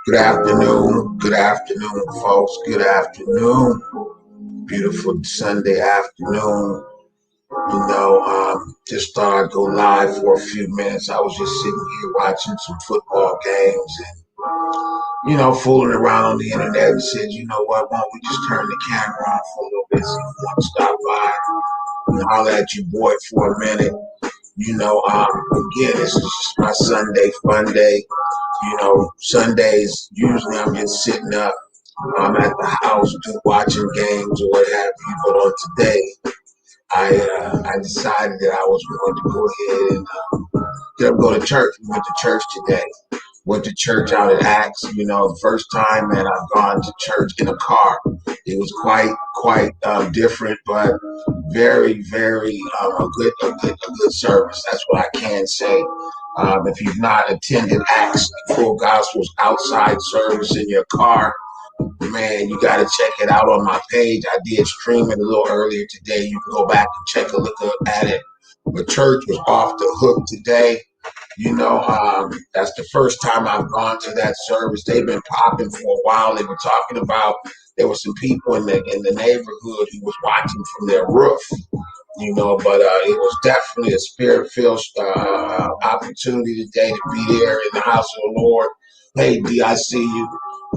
Good afternoon, folks. Good afternoon. Beautiful Sunday afternoon. Just thought I'd go live for a few minutes. I was just sitting here watching some football games and, fooling around on the internet and said, you know what, why don't we just turn the camera on for a little bit, see if you want to stop by and holler at your boy for a minute. Again, this is just my Sunday fun day. Sundays, usually I'm just sitting up. I'm at the house watching games or what have you. But on today, I decided that I was going to go ahead and go to church. We went to church today. Went to church out at Acts. The first time that I've gone to church in a car. It was quite different, but very, very a good service. That's what I can say. If you've not attended Acts Full Gospels outside service in your car, man, you got to check it out on my page. I did stream it a little earlier today. You can go back and check a look at it. The church was off the hook today. That's the first time I've gone to that service. They've been popping for a while. They were talking about there were some people in the neighborhood who was watching from their roof. But it was definitely a spirit-filled opportunity today to be there in the house of the Lord. Hey, D, I see you.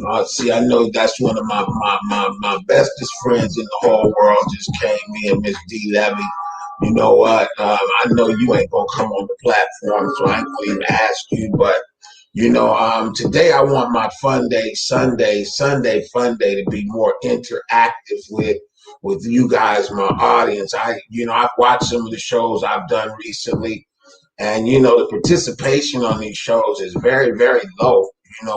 I know that's one of my bestest friends in the whole world just came in, Miss D Levy. You know what? I know you ain't gonna come on the platform, so I ain't gonna even ask you. But today I want my Sunday fun day to be more interactive with you guys, my audience. I've watched some of the shows I've done recently, and the participation on these shows is very, very low.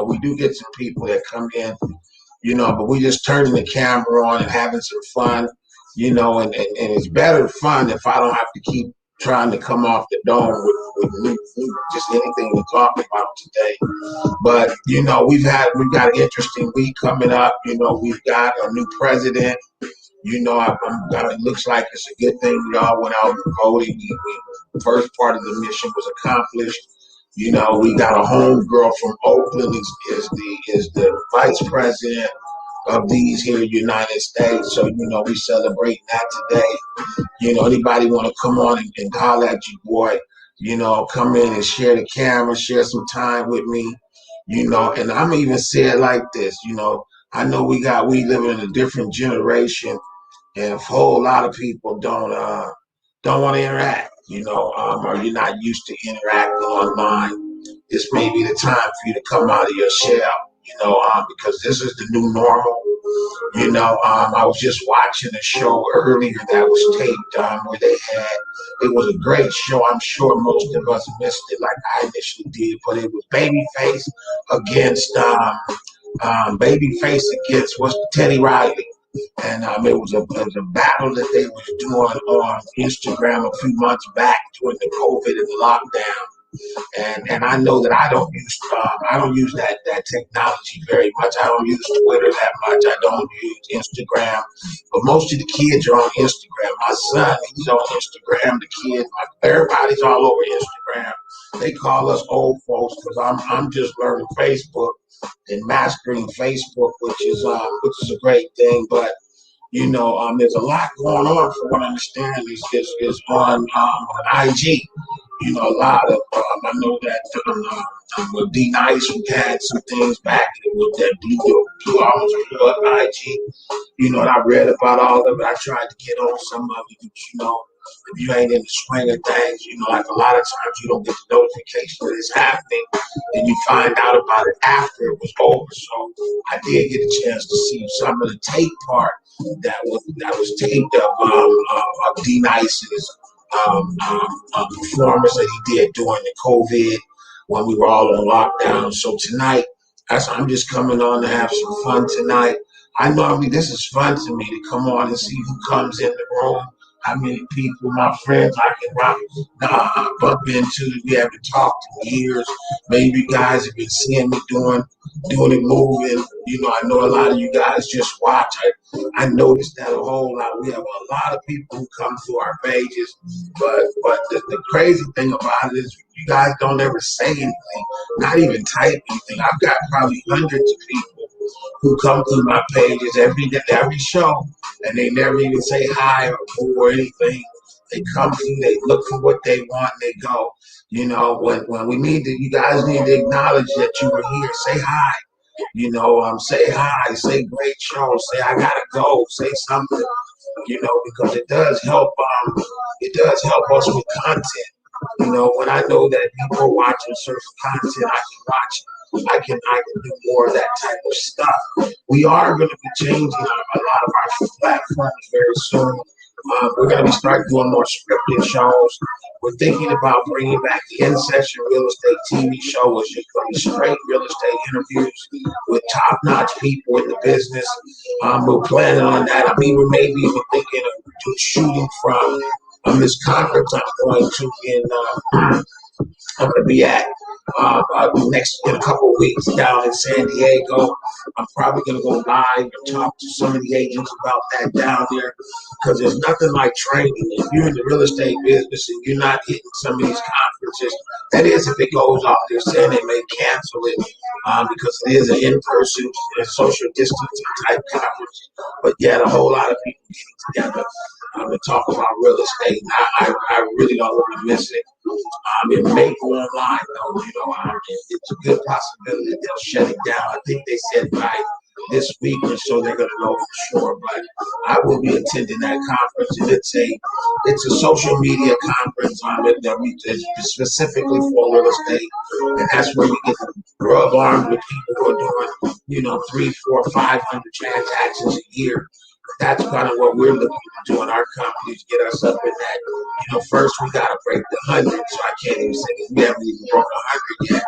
We do get some people that come in, but we just turning the camera on and having some fun, and it's better fun if I don't have to keep trying to come off the dome with just anything to talk about today. But we've got an interesting week coming up. We've got a new president. It looks like it's a good thing we all went out and voted. The first part of the mission was accomplished. We got a home girl from Oakland is the vice president of these here United States. So, we celebrating that today. Anybody want to come on and holler at you, boy, come in and share the camera, share some time with me, and I'm even say it like this, I know we live in a different generation, and a whole lot of people don't want to interact, or you're not used to interacting online. This may be the time for you to come out of your shell, because this is the new normal. I was just watching a show earlier that was taped where it was a great show. I'm sure most of us missed it like I initially did, but it was Babyface against what's Teddy Riley. And it was a battle that they was doing on Instagram a few months back during the COVID and the lockdown. And I know that I don't use that technology very much. I don't use Twitter that much. I don't use Instagram. But most of the kids are on Instagram. My son, he's on Instagram. The kids, everybody's all over Instagram. They call us old folks because I'm just learning Facebook and mastering Facebook, which is a great thing. But there's a lot going on. From what I understand, is on IG. A lot of I know that with D Nice, we had some things back with that blue almost blew up IG. And I read about all of it. I tried to get on some of it, but if you ain't in the swing of things, like a lot of times you don't get the notification that it's happening, and you find out about it after it was over. So I did get a chance to see some of the tape part that was taped of D Nice's performance that he did during the COVID when we were all on lockdown. So tonight, I'm just coming on to have some fun tonight. This is fun to me to come on and see who comes in the room, how many people, my friends I can bump into. We haven't talked in years. Maybe you guys have been seeing me doing it, moving. I know a lot of you guys just watch. I noticed that a whole lot. We have a lot of people who come to our pages, but the crazy thing about it is, You guys don't ever say anything, not even type anything. I've got probably hundreds of people who come through my pages every show, and they never even say hi or boo or anything. They come through, they look for what they want, and they go. You know, when we need to, you guys need to acknowledge that you were here. Say hi. You know, say hi, say great show, say I gotta go, say something. You know, because it does help. It does help us with content. You know, when I know that people are watching certain content, I can watch it. I can do more of that type of stuff. We are going to be changing a lot of our platforms very soon. We're going to be starting doing more scripted shows. We're thinking about bringing back the In Session Real Estate TV show, which is going to be straight real estate interviews with top-notch people in the business. We're planning on that. I mean, we're maybe even thinking of shooting from this conference I'm going to I'm going to be at next in a couple of weeks down in San Diego. I'm probably going to go live and talk to some of the agents about that down there because there's nothing like training. If you're in the real estate business and you're not hitting some of these conferences, that is if it goes off. They're saying they may cancel it because it is an in-person social distancing type conference. But yet a whole lot of people getting together to talk about real estate. I really don't want to miss it. It may go online though, you know, it's a good possibility that they'll shut it down. I think they said by this week or so they're going to know for sure. But I will be attending that conference, and it's a social media conference. It's specifically for real estate, and that's where we get to rub arms with people who are doing, you know, 300, 400, 500 transactions a year. That's kind of what we're looking to do in our company to get us up in that. You know, first we got to break the 100, so I can't even say we haven't even broke 100 yet.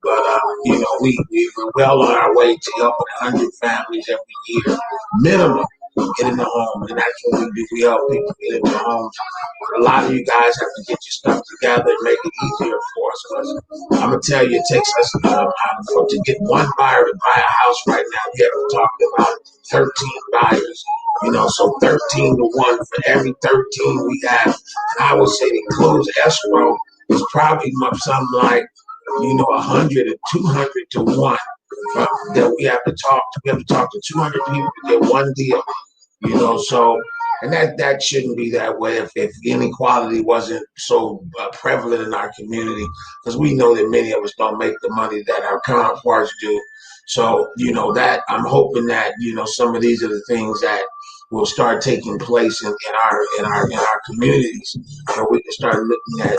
But, you know, we're well on our way to helping 100 families every year, minimum, get in the home. And that's what we do. We help people get in the homes. A lot of you guys have to get your stuff together and make it easier for us. Because I'm going to tell you, it takes us to get one buyer to buy a house right now. We haven't talked about 13 buyers. You know, so 13 to 1 for every 13 we have. And I would say the closed escrow is probably something like, you know, 100 or 200 to 1 that we have to talk to. We have to talk to 200 people to get one deal. You know, so, and that shouldn't be that way if inequality wasn't so prevalent in our community, because we know that many of us don't make the money that our counterparts do. So, you know, that I'm hoping that, you know, some of these are the things that will start taking place in our communities, where we can start looking at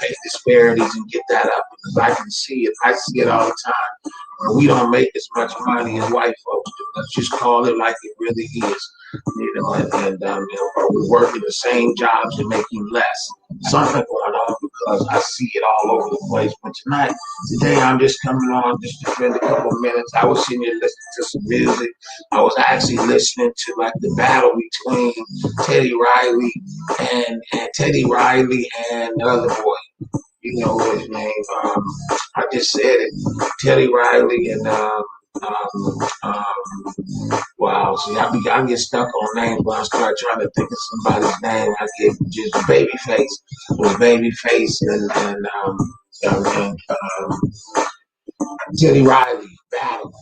pay disparities and get that up, because I can see it. I see it all the time where we don't make as much money as white folks do. Let's just call it like it really is. You know, and you know, we're working the same jobs and making less. Something going on, because I see it all over the place. But today I'm just coming on just to spend a couple of minutes. I was sitting here listening to some music. I was actually listening to like the battle between Teddy Riley and the other boy. You know his name. I just said it. Teddy Riley and wow. See, I get stuck on names when I start trying to think of somebody's name. I get just Babyface. It was Babyface and Teddy Riley battle,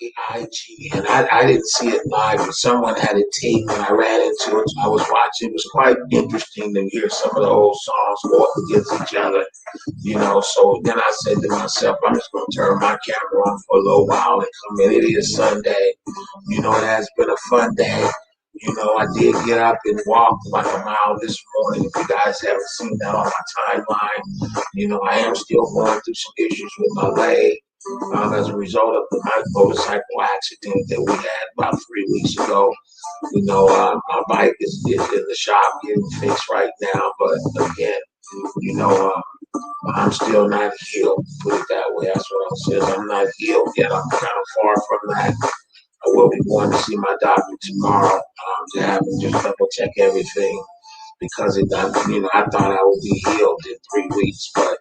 EIG, and I didn't see it live, but someone had it taped, and I ran into it. So I was watching. It was quite interesting to hear some of the old songs go up against each other, you know. So then I said to myself, I'm just going to turn my camera on for a little while and come in. It is Sunday, you know. It has been a fun day. You know, I did get up and walk like a mile this morning. If you guys haven't seen that on my timeline, you know, I am still going through some issues with my leg as a result of my motorcycle accident that we had about 3 weeks ago. You know, my bike is in the shop getting fixed right now, but again, you know, I'm still not healed. Put it that way. That's what I said. I'm not healed yet. I'm kind of far from that. I will be going to see my doctor tomorrow to have him just double check everything, because you know, I thought I would be healed in 3 weeks, but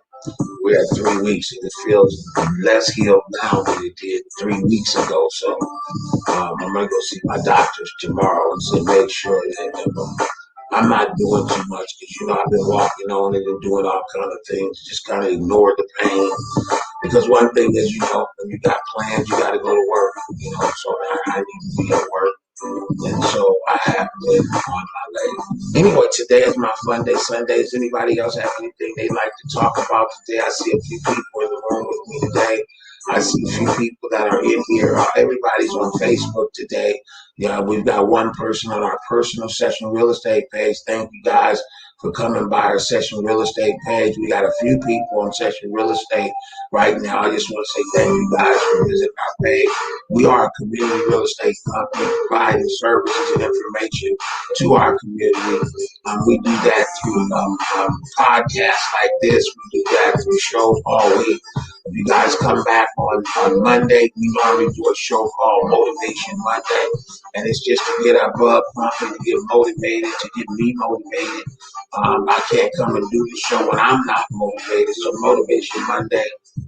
we're at 3 weeks and it feels less healed now than it did 3 weeks ago. So I'm gonna go see my doctors tomorrow and make sure that I'm not doing too much because I've been walking on it and doing all kind of things. Just kind of ignore the pain because one thing is, when you got plans, you got to go to work. So I need to be at work. And so I have been on my leg. Anyway, today is my fun day Sunday. Does anybody else have anything they'd like to talk about today? I see a few people in the room with me today. I see a few people that are in here. Everybody's on Facebook today. Yeah, we've got one person on our personal Session Real Estate page. Thank you guys for coming by our Session Real Estate page. We got a few people on Session Real Estate right now. I just want to say thank you guys for visiting our page. We are a community real estate company providing services and information to our community. We do that through podcasts like this. We do that through shows all week. If you guys come back on Monday, we normally do a show called Motivation Monday. And it's just to get our blood pumping, to get motivated, to get me motivated. I can't come and do the show when I'm not motivated. So Motivation Monday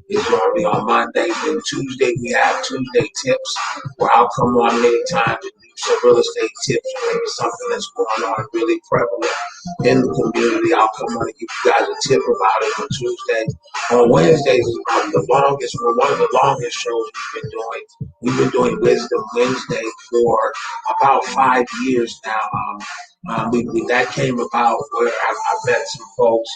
is normally on Mondays. And Tuesday, we have Tuesday tips where I'll come on many times and do some real estate tips, maybe something that's going on really prevalent in the community. I'll come on and give you guys a tip about it on Tuesday. On Wednesdays is one of the longest shows we've been doing. We've been doing Wisdom Wednesday for about 5 years now. That came about where I met some folks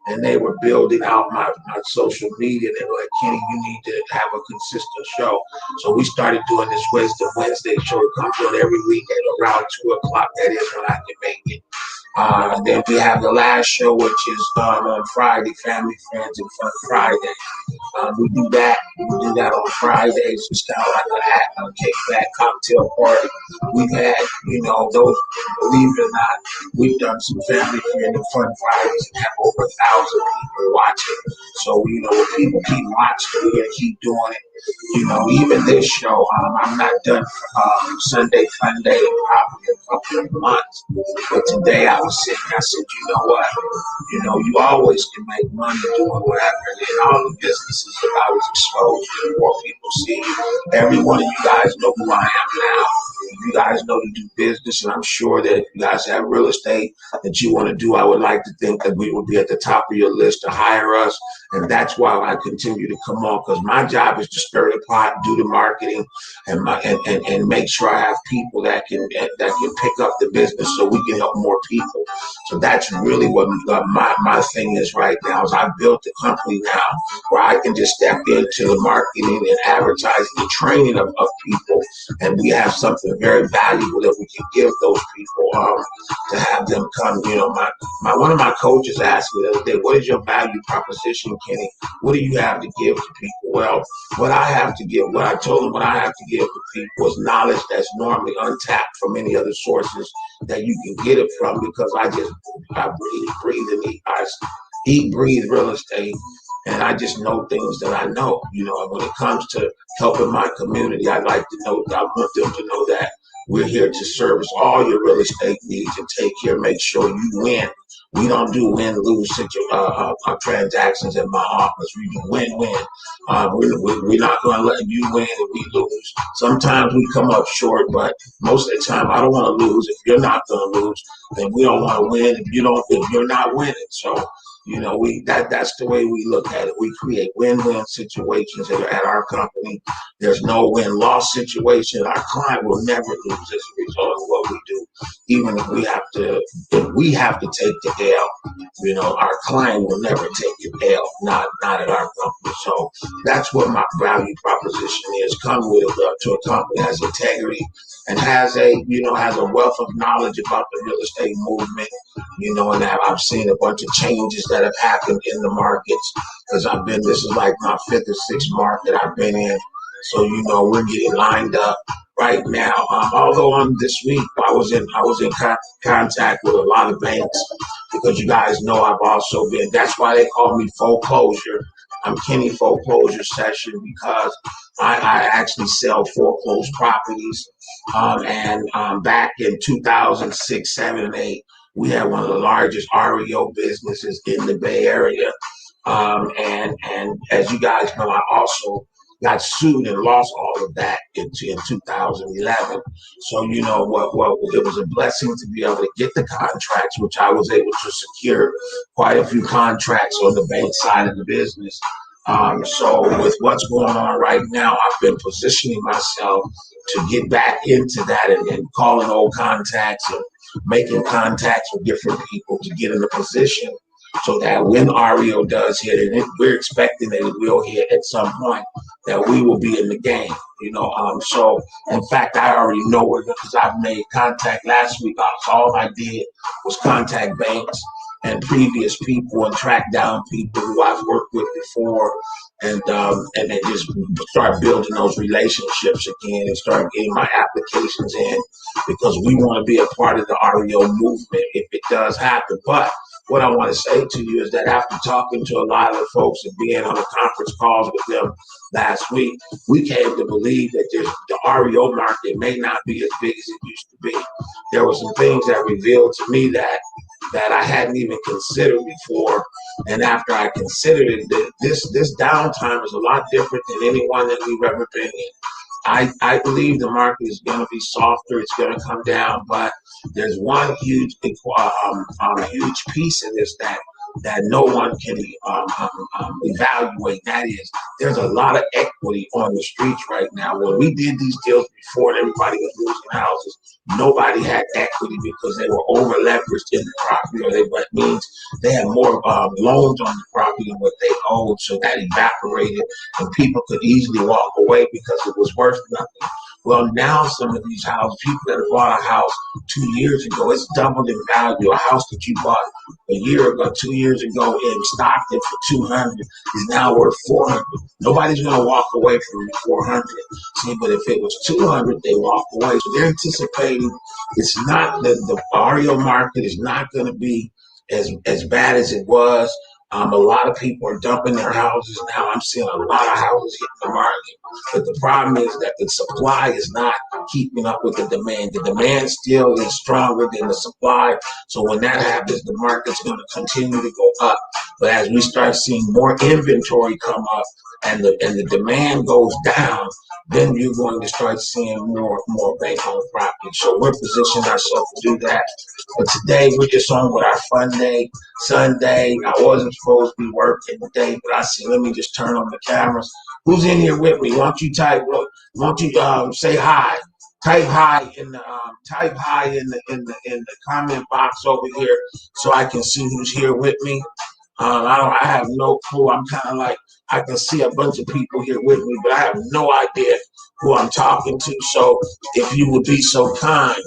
and they were building out my social media. They were like, Kenny, you need to have a consistent show. So we started doing this Wisdom Wednesday show. It comes on every week at around 2 o'clock. That is when I can make it. Then we have the last show, which is on Friday, Family, Friends, and Fun Friday. We do that. We do that on Fridays. It's kind of like a kickback cocktail party. We've had, those, believe it or not, we've done some family friend and fun Fridays and have over 1,000 people watching. So, if people keep watching, we're going to keep doing it. Even this show, I'm not done Sunday Fun Day in probably a couple of months. But today I was sitting, I said, you know what? You always can make money doing whatever. And all the businesses that I was exposed to, more people see you. Every one of you guys know who I am now. You guys know to do business, and I'm sure that if you guys have real estate that you want to do, I would like to think that we would be at the top of your list to hire us. And that's why I continue to come on, because my job is to stir the pot, do the marketing, and make sure I have people that can pick up the business so we can help more people. So that's really what my thing is right now. Is I built a company now where I can just step into the marketing and advertising and training of people, and we have something very valuable that we can give those people to have them come. One of my coaches asked me the other day, "What is your value proposition, Kenny? What do you have to give to people?" Well, what I told them what I have to give to people is knowledge that's normally untapped from any other sources that you can get it from, because I breathe, and eat, breathe real estate. And I just know things that I know, and when it comes to helping my community, I want them to know that we're here to service all your real estate needs and take care, make sure you win. We don't do win-lose transactions in my office. We do win-win. We're not going to let you win and we lose. Sometimes we come up short, but most of the time I don't want to lose. If you're not going to lose, then we don't want to win if you're not winning. So that's the way we look at it. We create win-win situations at our company. There's no win-loss situation. Our client will never lose as a result of what we do. Even if we have to take the L, our client will never take the L, not at our company. So that's what my value proposition is. Come to a company that has integrity and has a wealth of knowledge about the real estate movement. And I've seen a bunch of changes that have happened in the markets, because this is like my fifth or sixth market I've been in. So, we're getting lined up right now. Although this week I was in contact with a lot of banks, because you guys know I've also been, that's why they call me foreclosure. I'm Kenny Foreclosure Session, because I actually sell foreclosed properties. And back in 2006, 7, and 8, we had one of the largest REO businesses in the Bay Area. And as you guys know, I also got sued and lost all of that in 2011. So, you know, it was a blessing to be able to get the contracts, which I was able to secure quite a few contracts on the bank side of the business. So with what's going on right now, I've been positioning myself to get back into that and calling old contacts and making contacts with different people to get in a position so that when REO does hit, and we're expecting that it will hit at some point, that we will be in the game. You know, so in fact, I already know where, because I've made contact last week. All I did was contact banks and previous people and track down people who I've worked with before, and then just start building those relationships again and start getting my applications in, because we want to be a part of the REO movement if it does happen. But what I want to say to you is that after talking to a lot of the folks and being on the conference calls with them last week, we came to believe that the REO market may not be as big as it used to be. There were some things that revealed to me that I hadn't even considered before. And after I considered it, this downtime is a lot different than any one that we've ever been in. I believe the market is going to be softer. It's going to come down, but there's one huge piece in this that no one can evaluate. That is, there's a lot of equity on the streets right now. When we did these deals before and everybody was losing houses, nobody had equity because they were over leveraged in the property, or what means they had more loans on the property than what they owed. So that evaporated, and people could easily walk away because it was worth nothing. Well, now some of these houses, people that have bought a house 2 years ago, it's doubled in value. A house that you bought a year ago, 2 years ago in Stockton for 200 is now worth 400. Nobody's going to walk away from 400. See, but if it was 200, they walk away. So they're anticipating it's not the REO market is not going to be as bad as it was. A lot of people are dumping their houses now. I'm seeing a lot of houses hitting the market. But the problem is that the supply is not keeping up with the demand. The demand still is stronger than the supply. So when that happens, the market's going to continue to go up. But as we start seeing more inventory come up and the demand goes down, then you're going to start seeing more bank-owned property. So we're positioning ourselves to do that. But today we're just on with our FUNDAY Sunday. I wasn't supposed to be working today, but I said, let me just turn on the cameras. Who's in here with me? Why don't you say hi? Type hi in the comment box over here so I can see who's here with me. I have no clue. I'm kind of like, I can see a bunch of people here with me, but I have no idea who I'm talking to. So if you would be so kind,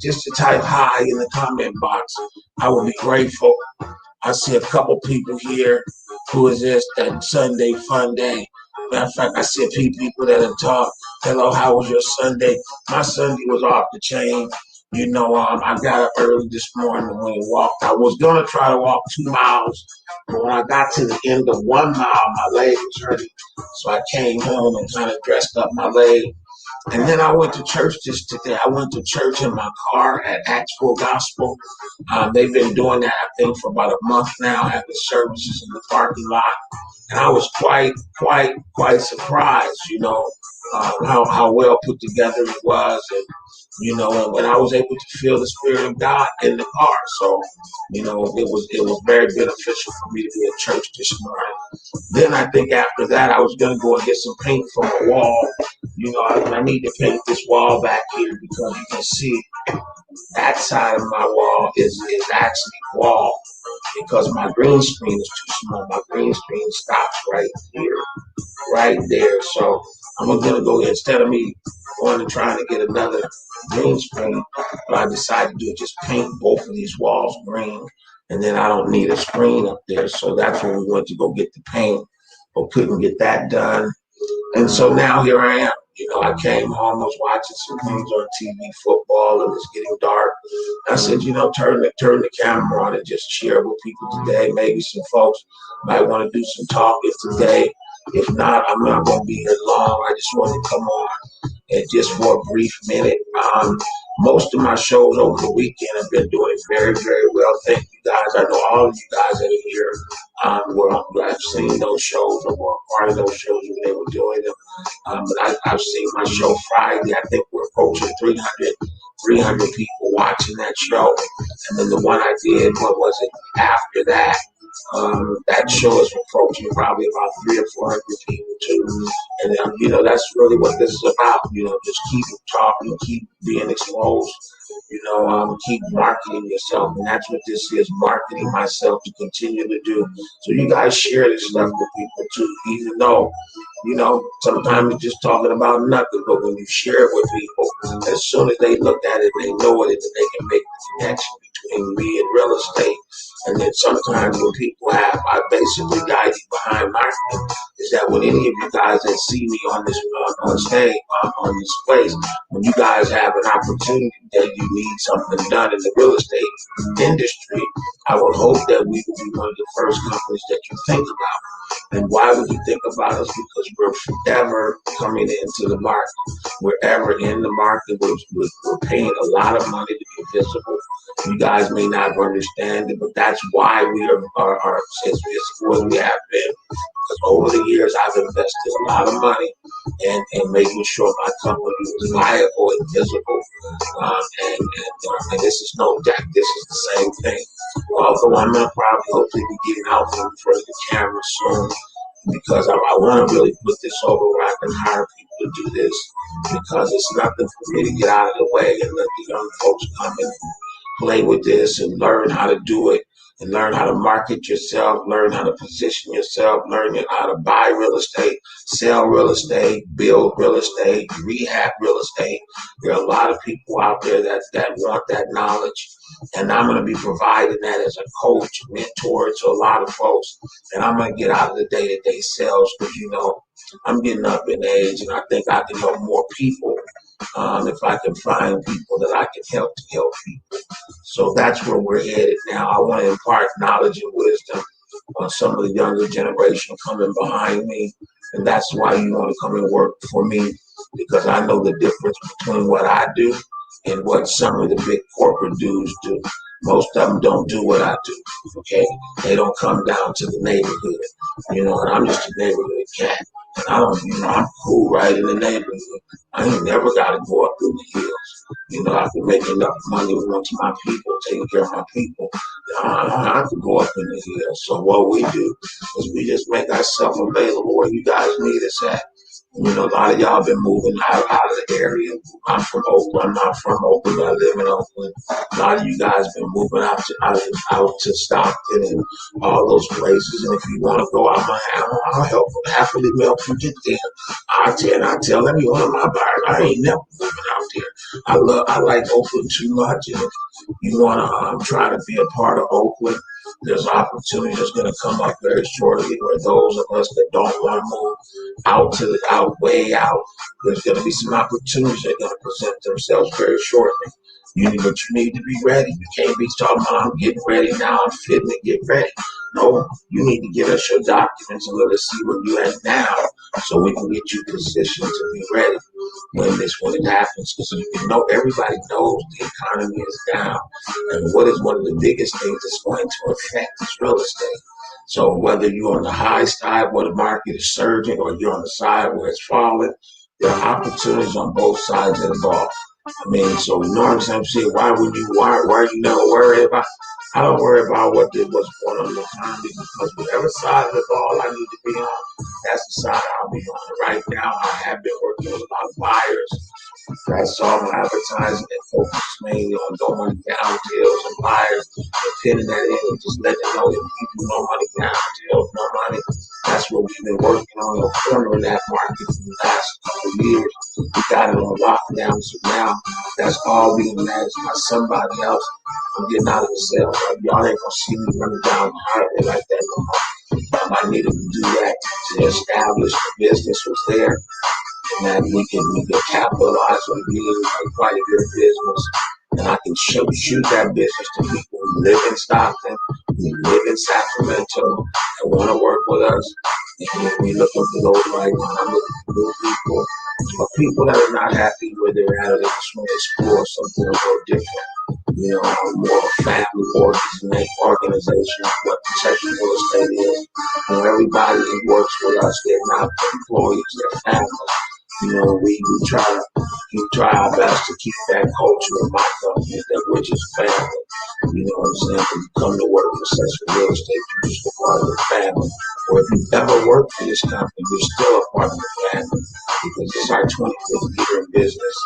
just to type hi in the comment box, I would be grateful. I see a couple people here. Who is this? That Sunday fun day. Matter of fact, I see a few people that have talked. Hello, how was your Sunday? My Sunday was off the chain. You know, I got up early this morning and went and walked. I was gonna try to walk 2 miles, but when I got to the end of 1 mile, my leg was hurting. So I came home and kind of dressed up my leg. And then I went to church just today. I went to church in my car at Acts Full Gospel. They've been doing that, I think, for about a month now, having services in the parking lot. And I was quite surprised, you know, how well put together it was. And, you know, and when I was able to feel the Spirit of God in the car. So, you know, it was very beneficial for me to be at church this morning. Then I think after that, I was going to go and get some paint from a wall. You know, I need to paint this wall back here because you can see that side of my wall is actually wall because my green screen is too small. My green screen stops right here, right there. So I'm going to go, instead of me going and trying to get another green screen, what I decided to do is just paint both of these walls green. And then I don't need a screen up there. So that's when we went to go get the paint, but couldn't get that done. And so now here I am. You know, I came home, was watching some things on TV, football, and it's getting dark. I said, you know, turn the camera on and just share with people today. Maybe some folks might want to do some talking today. If not, I'm not going to be here long. I just want to come on and just for a brief minute. Most of my shows over the weekend have been doing very, very well. Thank you guys. I know all of you guys that are here where I've seen those shows or were part of those shows when they were doing them. But I've seen my show Friday. I think we're approaching 300 people watching that show. And then the one I did, what was it, after that? That show is approaching probably about 300 or 400 people too. And that's really what this is about. Just keep talking, keep being exposed. Keep marketing yourself, and that's what this is: marketing myself to continue to do. So you guys share this stuff with people too, even though sometimes it's just talking about nothing. But when you share it with people, as soon as they look at it, they know it, and they can make the connection between me and real estate. And then sometimes when people I basically guide you behind marketing, is that when any of you guys that see me on this on stage, on this place, when you guys have an opportunity that you need something done in the real estate industry, I would hope that we will be one of the first companies that you think about. And why would you think about us? Because we're forever coming into the market. We're ever in the market. We're paying a lot of money to be visible. You guys may not understand it, but that's why we are as visible as we have been. Because over the years, I've invested a lot of money in making sure my company was viable and visible. And this is no doubt, this is the same thing. Although I'm not probably hopefully be getting out in front of the camera soon, because I want to really put this over where I can hire people to do this, because it's nothing for me to get out of the way and let the young folks come and play with this and learn how to do it, and learn how to market yourself, learn how to position yourself, learn how to buy real estate, sell real estate, build real estate, rehab real estate. There are a lot of people out there that want that knowledge, and I'm going to be providing that as a coach, mentor to a lot of folks. And I'm going to get out of the day-to-day sales because, I'm getting up in age, and I think I can help more people if I can find people that I can help to help people. So that's where we're headed now. I want to impart knowledge and wisdom on some of the younger generation coming behind me. And that's why you want to come and work for me, because I know the difference between what I do and what some of the big corporate dudes do. Most of them don't do what I do, okay? They don't come down to the neighborhood, and I'm just a neighborhood cat. And I'm cool right in the neighborhood. I ain't never got to go up through the hills. I can make enough money with my people, taking care of my people. I could go up in the hills. So what we do is we just make ourselves available where you guys need us at. A lot of y'all been moving out of the area. I'm from Oakland. I'm not from Oakland. I live in Oakland. A lot of you guys been moving out to Stockton and all those places. And if you want to go out my house, I'll happily help you get there. I tell every one of my buyers, I ain't never moving out there. I like Oakland too much. And if you want to try to be a part of Oakland, there's opportunity that's going to come up very shortly where those of us that don't want to move way out, there's going to be some opportunities that are going to present themselves very shortly. But you need to be ready. You can't be talking about, I'm getting ready now, I'm fitting to get ready. No, you need to give us your documents and let us see where you're at now so we can get you positioned to be ready when it happens. Because everybody knows the economy is down. And what is one of the biggest things that's going to affect is real estate. So whether you're on the high side where the market is surging or you're on the side where it's falling, there are opportunities on both sides of the ball. So you know what I'm saying? Why are you never worried about? I don't worry about what's going on in the economy, because whatever side of the ball I need to be on, that's the side I'll be on. Right now, I have been working with a lot of buyers. I saw my advertising that focused mainly on going down deals and buyers and pinning that in and just letting them know that we do no money down deals, no money. That's what we've been working on cornering that market for the last couple of years. We got it on lockdown, so now that's all being managed by somebody else. I'm getting out of the sales. Y'all ain't gonna see me running down the highway like that no more. I needed to do that to establish the business was there, and that we can capitalize on being quite a bit of business. And I can shoot that business to people who live in Stockton, who live in Sacramento, and want to work with us. And we're looking for those right now. I'm looking for new people, or people that are not happy where they're at, or they just want to explore something a little different. More of a family organization, what protection real estate is. Everybody who works with us, they're not employees, they're family. We try our best to keep that culture of my company, that we're just family. You know what I'm saying? When you come to work for such real estate, you're just a part of the family. Or if you've ever worked for this company, you're still a part of the family because it's our 25th year in business.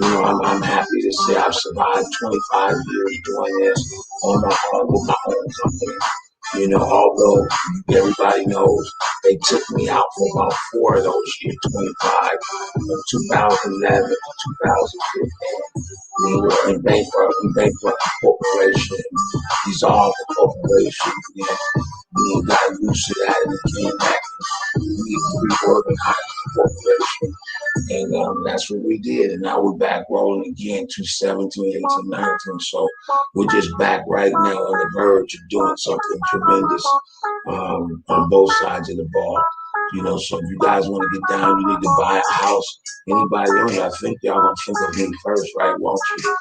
I'm happy to say I've survived 25 years doing this on my own with my own company. Although everybody knows they took me out for about 4 of those years, 25, from 2011 to 2015. We were in bankrupt, the corporation, dissolved the corporation. We got used to that and it came back. We reorganized the corporation. And that's what we did. And now we're back rolling again to 17, 18, 19. So we're just back right now on the verge of doing something tremendous on both sides of the ball. So if you guys want to get down, you need to buy a house. Anybody on here, I think y'all gonna think of me first, right? Won't you?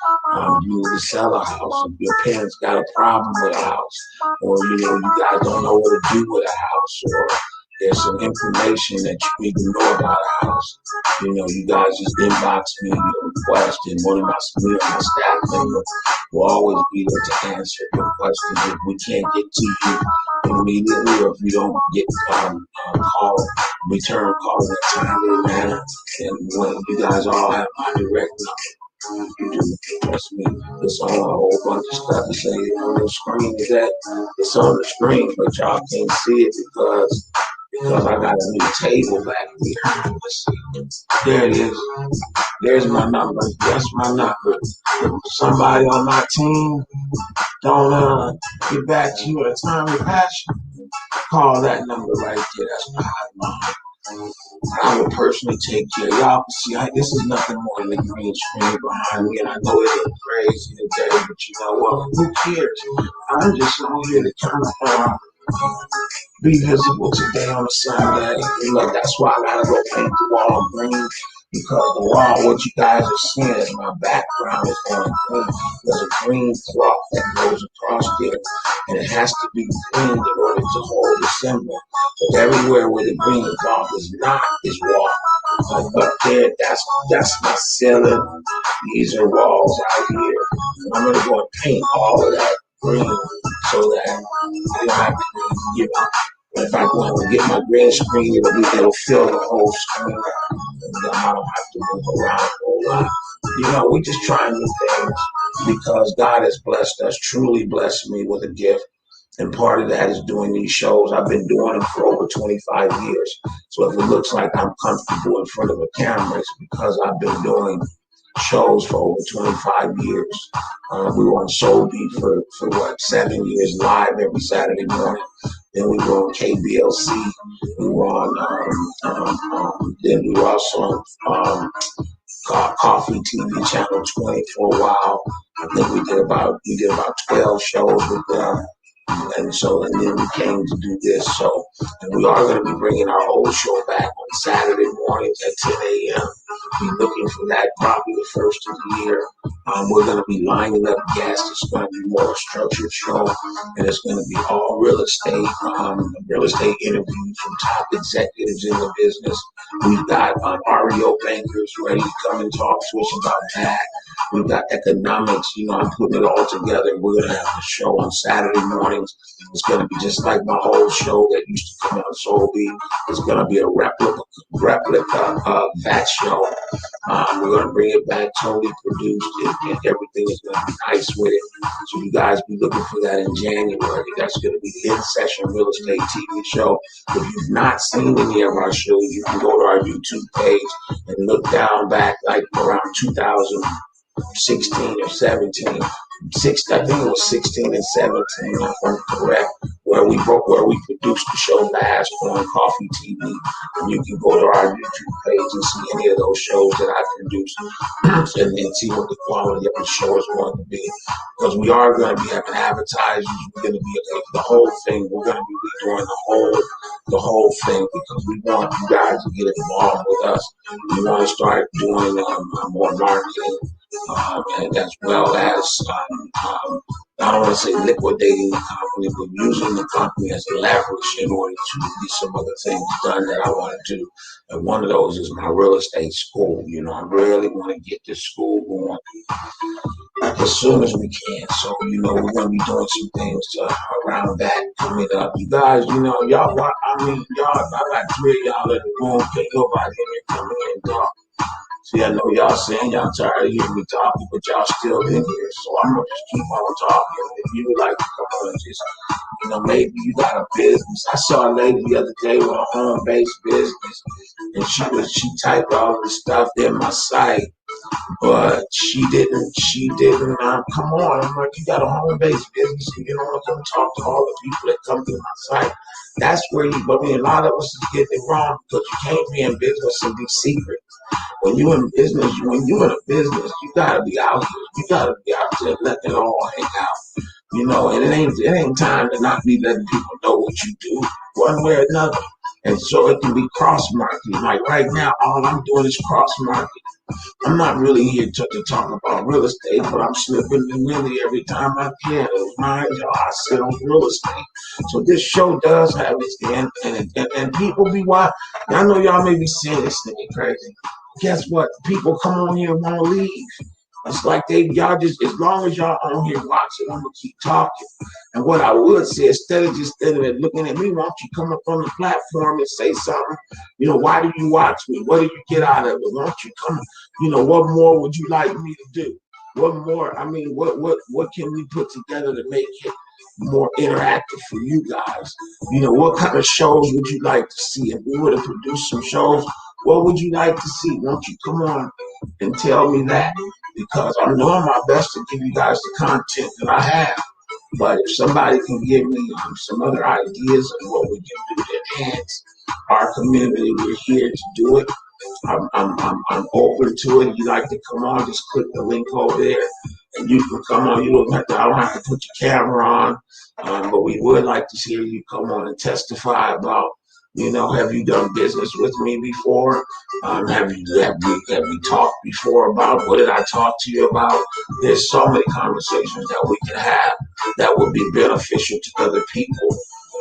You need to sell a house. If your parents got a problem with a house, or you guys don't know what to do with a house, or there's some information that you need to know about a house. You guys just inbox me your request, and me or my staff member will always be there to answer your questions. If we can't get to you immediately, or if you don't get return calls in a timely manner, and when you guys all have my direct number, you do. Trust me, it's on a whole bunch of stuff to say on the screen. It's on the screen, but y'all can't see it because I got a new table back here. Let's see. There it is. There's my number. That's my number. If somebody on my team don't get back to you at a timely fashion, call that number right there. That's my hotline. I will personally take care. Y'all can see this is nothing more than the green screen behind me, and I know it ain't crazy today, but you know what? Who cares? I'm just on here to kind of be visible today on a Sunday. That's why I gotta go paint the wall green. Because the wall, what you guys are seeing is my background is on green. There's a green cloth that goes across there, and it has to be green in order to hold the symbol. But everywhere where the green cloth is not is wall. Up there, that's my ceiling. These are walls out here. And I'm gonna go and paint all of that green so that I don't have to give up. But if I go out and get my green screen, it'll fill the whole screen. And I don't have to move around a whole lot. We just trying new things because God has blessed us, truly blessed me with a gift. And part of that is doing these shows. I've been doing them for over 25 years. So if it looks like I'm comfortable in front of a camera, it's because I've been doing shows for over 25 years. We were on Soul Beat for 7 years live every Saturday morning. Then we were on KBLC. We were on, then we were also on Coffee TV Channel 20 for a while. I think we did about 12 shows with them. And then we came to do this. And we are going to be bringing our old show back on Saturday mornings at 10 a.m. Be looking for that probably the first of the year. We're going to be lining up guests. It's going to be more a structured show, and it's going to be all real estate interviews from top executives in the business. We've got REO bankers ready to come and talk to us about that. We've got economics. I'm putting it all together. We're going to have a show on Saturday mornings. It's going to be just like my whole show that used to come on Soul Beat. It's going to be a replica of that show. We're going to bring it back totally produced, and everything is going to be nice with it. So you guys be looking for that in January. That's going to be the In-Session Real Estate TV show. If you've not seen any of our shows, you can go to our YouTube page and look down back like around 2016 or 17. I think it was 16 and 17, if I'm correct, where we produced the show last on Coffee TV. And you can go to our YouTube page and see any of those shows that I produced and then see what the quality of the show is going to be. Because we are going to be having advertisers. We're going to be the whole thing. We're going to be doing the whole thing because we want you guys to get involved with us. We want to start doing more marketing. and as well as I don't want to say liquidating the company, but using the company as leverage in order to get some other things done that I want to do. And one of those is my real estate school. You know, I really want to get this school going as soon as we can. So, you know, we're going to be doing some things around that coming up. You guys, you know, y'all, I got three of y'all in the room. Can't nobody in here come in and talk. See, I know y'all saying y'all tired of hearing me talking, but y'all still in here. So I'm going to just keep on talking. If you would like to come on and just, you know, maybe you got a business. I saw a lady the other day with a home-based business, and she typed all the stuff in my site, but she didn't come on. I'm like, you got a home-based business and you don't want to come talk to all the people that come to my site. That's where I mean, a lot of us is getting it wrong because you can't be in business and be secret. When you in business, you gotta be out here. You gotta be out there letting it all hang out. You know, and it ain't time to not be letting people know what you do, one way or another. And so it can be cross marketing. Like right now, all I'm doing is cross marketing. I'm not really here to talk about real estate, but I'm slipping in really every time I can. Mind y'all, I sit on real estate. So this show does have its end, and people be watching. I know y'all may be saying this nigga crazy. Guess what? People come on here and want to leave. It's like y'all just, as long as y'all on here watching, I'm gonna keep talking. And what I would say, instead of just standing there looking at me, why don't you come up on the platform and say something? You know, why do you watch me? What do you get out of it? Why don't you come? You know, what more would you like me to do? What more? I mean, what can we put together to make it more interactive for you guys? You know, what kind of shows would you like to see? If we were to produce some shows, what would you like to see? Won't you come on and tell me that? Because I'm doing my best to give you guys the content that I have. But if somebody can give me some other ideas on what we can do to enhance our community, we're here to do it. I'm open to it. You like to come on, just click the link over there and you can come on. You don't have to, I don't have to put your camera on, but we would like to hear you come on and testify about, you know, have you done business with me before? Have we talked before about what did I talk to you about? There's so many conversations that we can have that would be beneficial to other people.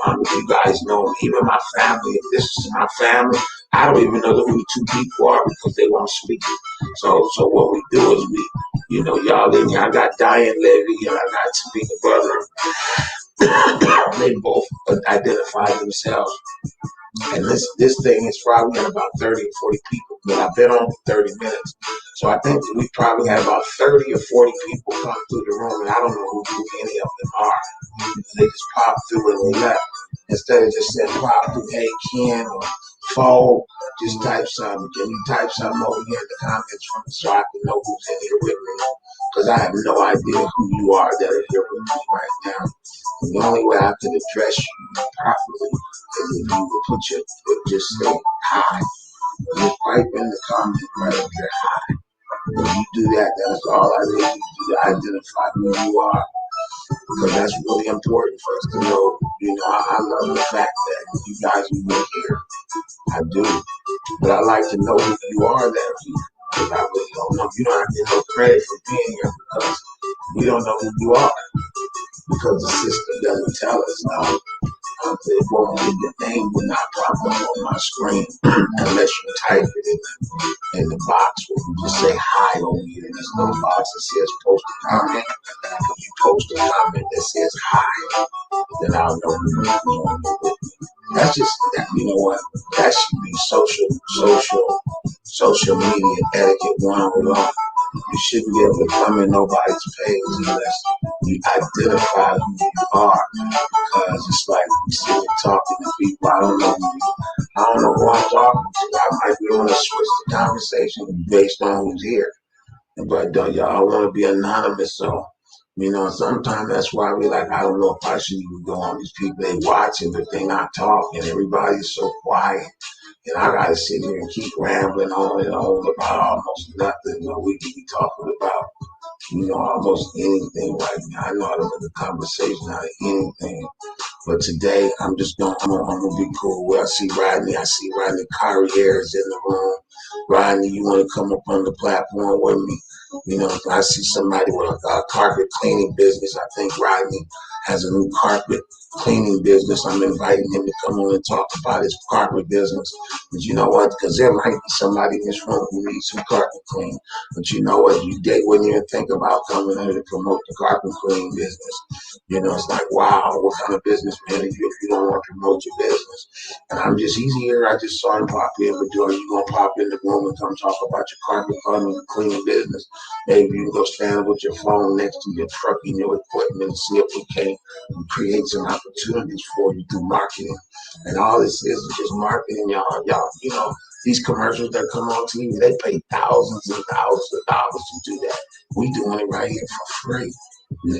If you guys know, even my family, if this is my family, I don't even know who the two people are because they won't speak. So what we do is you know, y'all in here. I got Diane Levy and I got Tamika Brother. They both identify themselves. And this thing is probably at about 30 or 40 people, but I've been on for 30 minutes. So I think we probably had about 30 or 40 people come through the room, and I don't know who any of them are. They just popped through and they left. Instead of just saying pop through, hey, Ken or Fo, just type something. Can you type something over here in the comments from so I can know who's in here with me? Because I have no idea who you are that are here with me right now. And the only way I can address you properly is if you would just say hi. Just type in the comment right up there, hi. When you do that, that's all I need you to do to identify who you are. Because that's really important for us to know. You know, I love the fact that you guys are here. I do. But I like to know who you are that are here. Because I really don't know. You don't have to get no credit for being here because we don't know who you are. Because the system doesn't tell us now. Your name will not pop up on my screen unless you type it in the box where you just say hi over here. There's no box that says post a comment. If you post a comment that says hi, then I'll know who you are. That's just that. You know what? That should be social media etiquette 101. You shouldn't be able to come in nobody's page unless you identify who you are. Because it's like we sit here talking to people. I don't know who I'm talking to. I might be able to switch the conversation based on who's here. But y'all want to be anonymous, so you know, sometimes that's why we like, I don't know if I should even go on. These people, they watching, but they not talking. Everybody's so quiet. And I got to sit here and keep rambling on and on about almost nothing. You know, we can be talking about, you know, almost anything right now. I know how to make a conversation out of anything. But today, I'm gonna be cool. Well, I see Rodney Carrier is in the room. Rodney, you want to come up on the platform with me? You know, if I see somebody with a carpet cleaning business, I think Rodney has a new carpet cleaning business. I'm inviting him to come on and talk about his carpet business. But you know what? Because there might be somebody in this room who needs some carpet clean. But you know what? They wouldn't even think about coming in to promote the carpet cleaning business. You know, it's like, wow, what kind of business man are you if you don't want to promote your business? And he's here. I just saw him pop in, but are you going to pop in the room and come talk about your carpet cleaning business? Maybe you can go stand with your phone next to your truck and your equipment and see if we can create some opportunities for you through marketing. And all this is just marketing, y'all. You know, these commercials that come on TV, they pay thousands and thousands of dollars to do that. We doing it right here for free.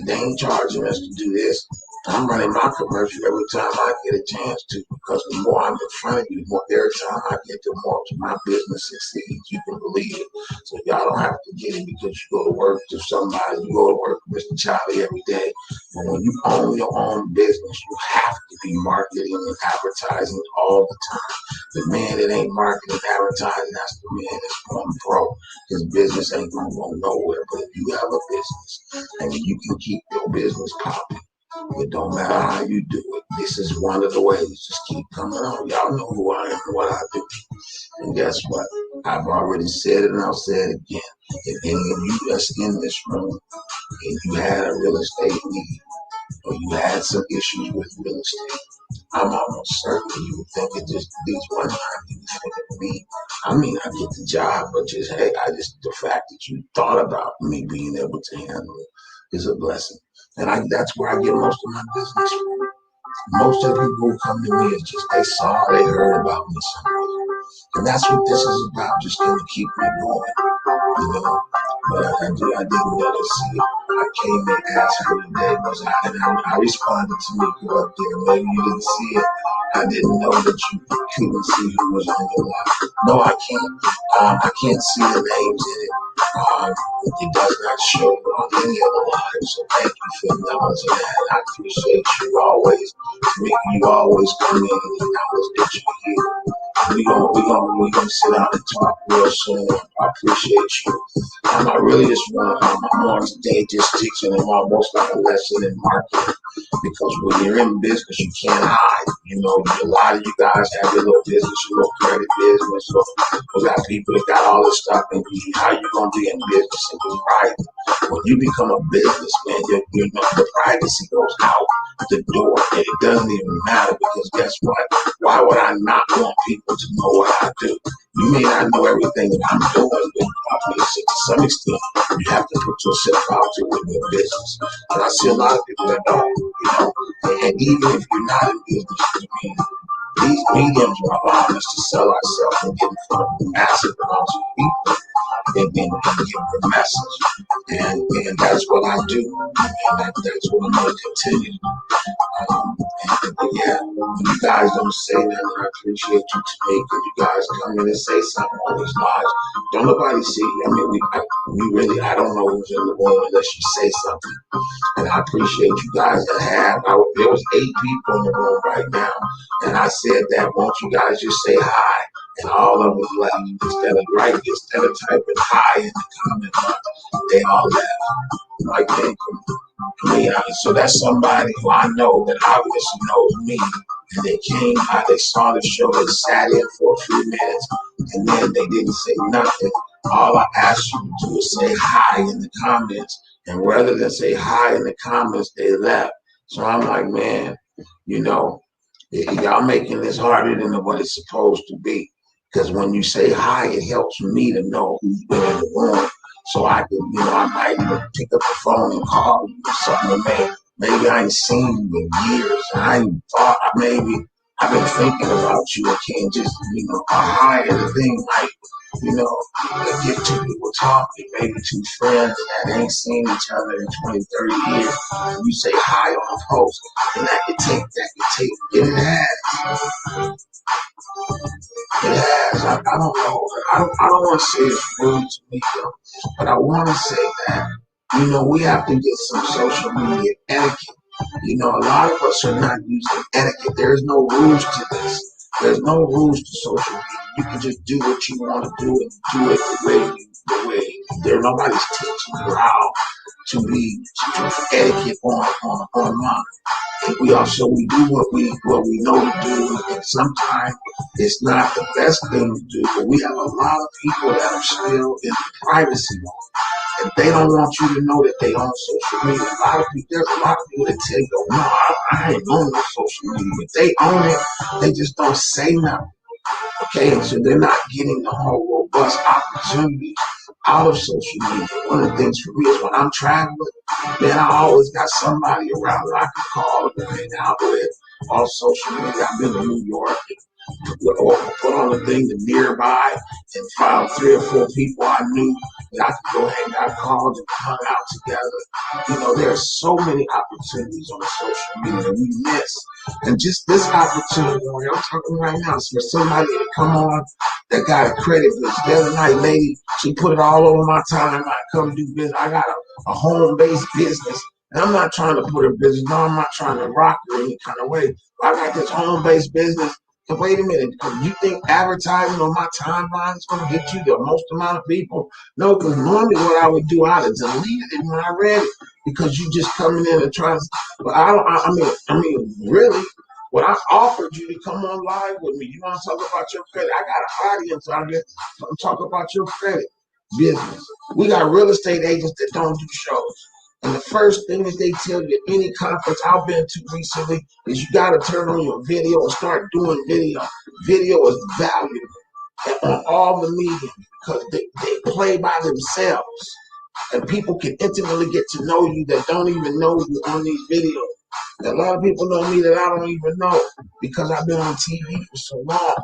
They ain't charging us to do this. I'm running my commercial every time I get a chance to, because the more I'm in front of you, the more airtime I get, the more my business succeeds. You can believe it. So y'all don't have to get it because you go to work to somebody, you go to work with Mr. Charlie every day. But when you own your own business, you have to be marketing and advertising all the time. The man that ain't marketing and advertising, that's the man that's going broke. His business ain't gonna go nowhere. But if you have a business and you can keep your business popping, it don't matter how you do it. This is one of the ways. Just keep coming on. Y'all know who I am and what I do. And guess what? I've already said it and I'll say it again. If any of you that's in this room and you had a real estate need or you had some issues with real estate, I'm almost certain you would think it just these one time you think of me. I mean, I get the job, but just hey, the fact that you thought about me being able to handle it is a blessing. And that's where I get most of my business from. Most of the people who come to me is just they heard about me somewhere. And that's what this is about, just gonna keep me going, you know. But I didn't let her see it. I came and asked her today, and I responded to me up there. Maybe you didn't see it. I didn't know that you couldn't see who was on your live. No, I can't. I can't see the names in it. It does not show on any of the lives. So thank you for acknowledging that. I appreciate you always. You always come in and acknowledge that you're here. We gonna sit down and talk real soon. I appreciate you. I really just want I'm on today just teaching them almost like a lesson in marketing. Because when you're in business, you can't hide. You know, a lot of you guys have your little business, your little credit business. So we got people that got all this stuff, and how you gonna be in business and be private? When you become a businessman, you know the privacy goes out the door, and it doesn't even matter because guess what? Why would I not want people to know what I do? You may not know everything that I'm doing, but obviously to some extent, you have to put yourself out there with your business. And I see a lot of people that don't, you know. And even if you're not in business, I mean, these mediums are allowing us to sell ourselves and get in front of massive amounts of people and give the message. And that's what I do. And that's what I'm going to continue to do. Yeah, you guys don't say that, and I appreciate you today because you guys come in and say something on these lives. Don't nobody see. I mean, I don't know who's in the room unless you say something. And I appreciate you guys that have. There was 8 people in the room right now, and I said that won't you guys just say hi? And all of them left instead of typing hi in the comment box, they all left. Like so that's somebody who I know that obviously knows me. And they came by, they saw the show, they sat in for a few minutes, and then they didn't say nothing. All I asked you to do is say hi in the comments. And rather than say hi in the comments, they left. So I'm like, man, you know, y'all making this harder than what it's supposed to be. Because when you say hi, it helps me to know who's been in the room. So I can, I might even pick up the phone and call you or something. Maybe I ain't seen you in years. I ain't thought, I've been thinking about you and can't just, a hi and the thing might, get two people talking, maybe 2 friends that ain't seen each other in 20, 30 years. And you say hi on a post, and that could take, it has. It has. I don't know. I don't want to say it's rude to me, though, but I want to say that, we have to get some social media etiquette. A lot of us are not using etiquette. There's no rules to this. There's no rules to social media. You can just do what you want to do and do it the way the way nobody's teaching you how to be etiquette online. We do what we know to do, and sometimes it's not the best thing to do. But we have a lot of people that are still in privacy mode, and they don't want you to know that they own social media. There's a lot of people that tell you, "No, I ain't on no social media," but they own it. They just don't say nothing. Okay, and so they're not getting the whole robust opportunity out of social media. One of the things for me is when I'm traveling, man, I always got somebody around that I can call and hang out with on social media. I've been to New York or put on a thing to nearby and found 3 or 4 people I knew that I could go hang out, called and hung out together. There are so many opportunities on social media that we miss. And just this opportunity, I'm talking right now, is for somebody to come on that got a credit business. The other night, lady, she put it all over my time. I come do business. I got a home-based business. And I'm not trying to put her business, no, I'm not trying to rock her any kind of way. I got this home-based business. And wait a minute, you think advertising on my timeline is going to get you the most amount of people? No, because normally what I would do, I'd have deleted it when I read it because you just coming in and trying to. But I mean, really, when I offered you to come on live with me, you want to talk about your credit? I got an audience out there to talk about your credit business. We got real estate agents that don't do shows. And the first thing that they tell you at any conference I've been to recently is you got to turn on your video and start doing video. Video is valuable on all the media because they play by themselves. And people can intimately get to know you that don't even know you on these videos. And a lot of people know me that I don't even know because I've been on TV for so long.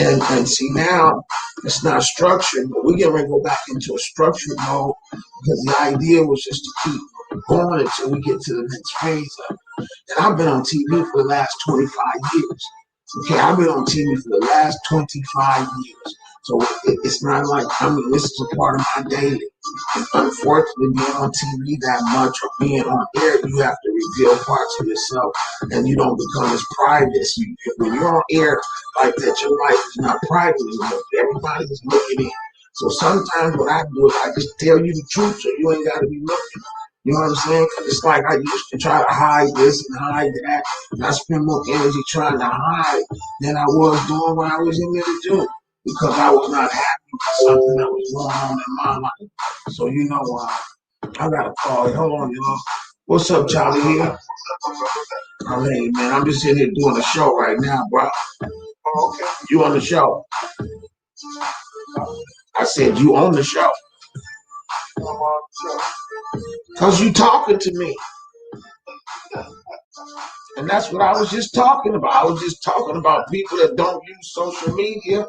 And see, now it's not structured, but we're getting ready to go back into a structured mode because the idea was just to keep going until we get to the next phase of it. And I've been on TV for the last 25 years. Okay, I've been on TV for the last 25 years. So it's not like, this is a part of my daily. And unfortunately, being on TV that much or being on air, you have to reveal parts of yourself and you don't become as private. When you're on air like that, your life is not private anymore. Everybody is looking in. So sometimes what I do is I just tell you the truth so you ain't got to be looking. You know what I'm saying? Because it's like I used to try to hide this and hide that. And I spend more energy trying to hide than I was doing what I was in there to do. Because I was not happy with something that was going on in my life. So I got to call you. Hold on, y'all. What's up, Charlie here? Oh, hey, man, I'm just sitting here doing a show right now, bro. Oh, okay. You on the show? I said you on the show. Because you talking to me. And that's what I was just talking about. I was just talking about people that don't use social media.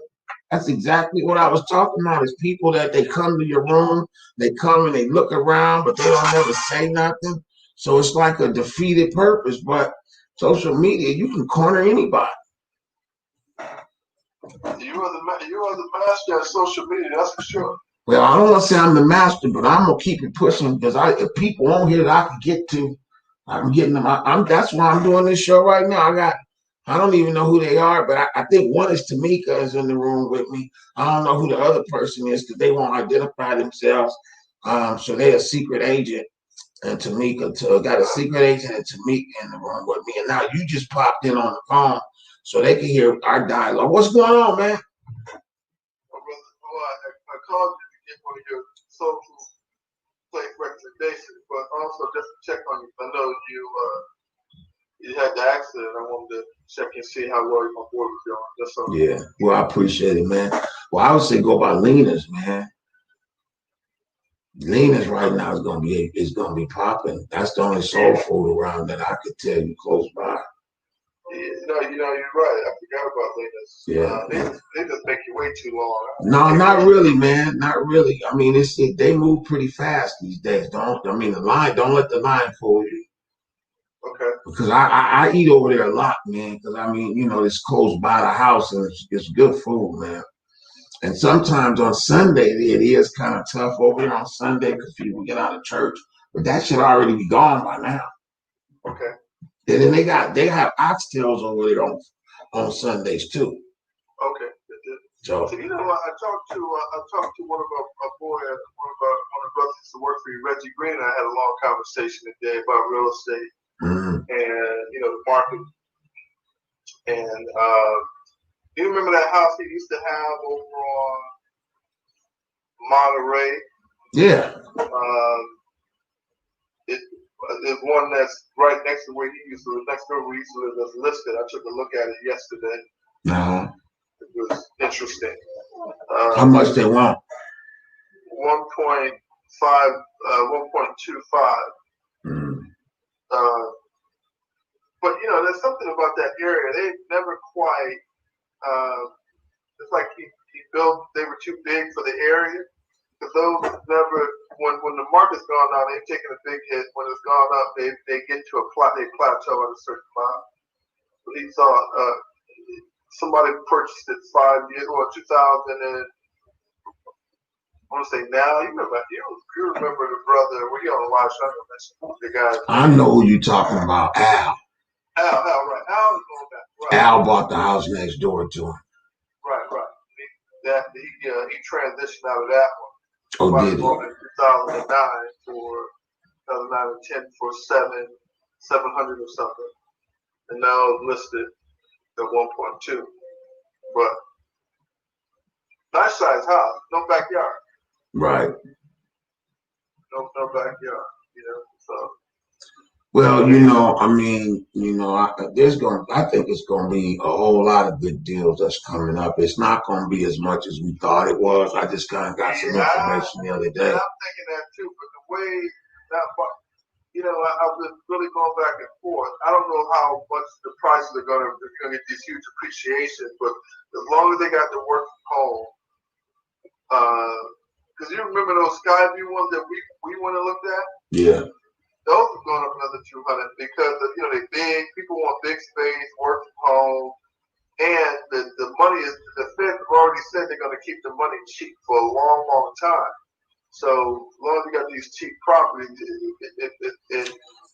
That's exactly what I was talking about. Is people that they come to your room, they come and they look around, but they don't never say nothing. So it's like a defeated purpose. But social media, you can corner anybody. You are the master at social media, that's for sure. Well, I don't want to say I'm the master, but I'm gonna keep it pushing because if people on here that I can get to, I'm getting them. That's why I'm doing this show right now. I don't even know who they are, but I think one is Tamika is in the room with me. I don't know who the other person is because they won't identify themselves. So they're a secret agent, and Tamika got a secret agent and Tamika in the room with me. And now you just popped in on the phone, so they can hear our dialogue. What's going on, man? I called you to get one of your social plate recommendations, but also just to check on you. I know you had the accident. I wanted to check and see how well my boy was doing. That's all. Yeah, well, I appreciate it, man. Well, I would say go by Lena's, man. Lena's right now is gonna be popping. That's the only soul food around that I could tell you close by. Yeah, you're right. I forgot about Lena's. Yeah, they just make you wait too long. No, not really, man. Not really. I mean, they move pretty fast these days. Don't let the line fool you. Okay. Because I eat over there a lot, man. Because it's close by the house and it's good food, man. And sometimes on Sunday it is kind of tough over there on Sunday because people get out of church. But that should already be gone by now. Okay. And then they have oxtails over there on Sundays too. Okay. So you know what? I talked to one of our boy, one of the brothers who worked for you, Reggie Green. And I had a long conversation today about real estate and the market. And you remember that house he used to have over on Monterey? yeah. There's one that's right next to where he used to live, next door where he used to live, that's listed. I took a look at it yesterday. It was interesting. How much they want? 1.5, 1.25. But there's something about that area. They never quite. It's like he built. They were too big for the area. Because those never, when the market's gone down, they've taken a big hit. When it's gone up, they get to they plateau at a certain amount. But he thought somebody purchased it 5 years or 2000 and I want to say now. You remember the brother? Were you on the live show? The guy. I know who you're talking about, Al. Al, right? Al is going back. Right. Al bought the house next door to him. Right. He transitioned out of that one. Oh, did he? In 2009 for 2010 for 700 or something, and now listed at 1.2. But nice size house, no backyard. Right. No backyard. So. Well, I mean, I think it's going to be a whole lot of good deals that's coming up. It's not going to be as much as we thought it was. I just kind of got some information the other day. I'm thinking that too, but the way I've been really going back and forth. I don't know how much the prices are going to get these huge appreciations, but as long as they got to work from home, because you remember those Skyview ones that we went and looked at? Yeah. Those are going up another 200 because they're big. People want big space, work from home, and the money is the Fed have already said they're going to keep the money cheap for a long, long time. So as long as you got these cheap properties,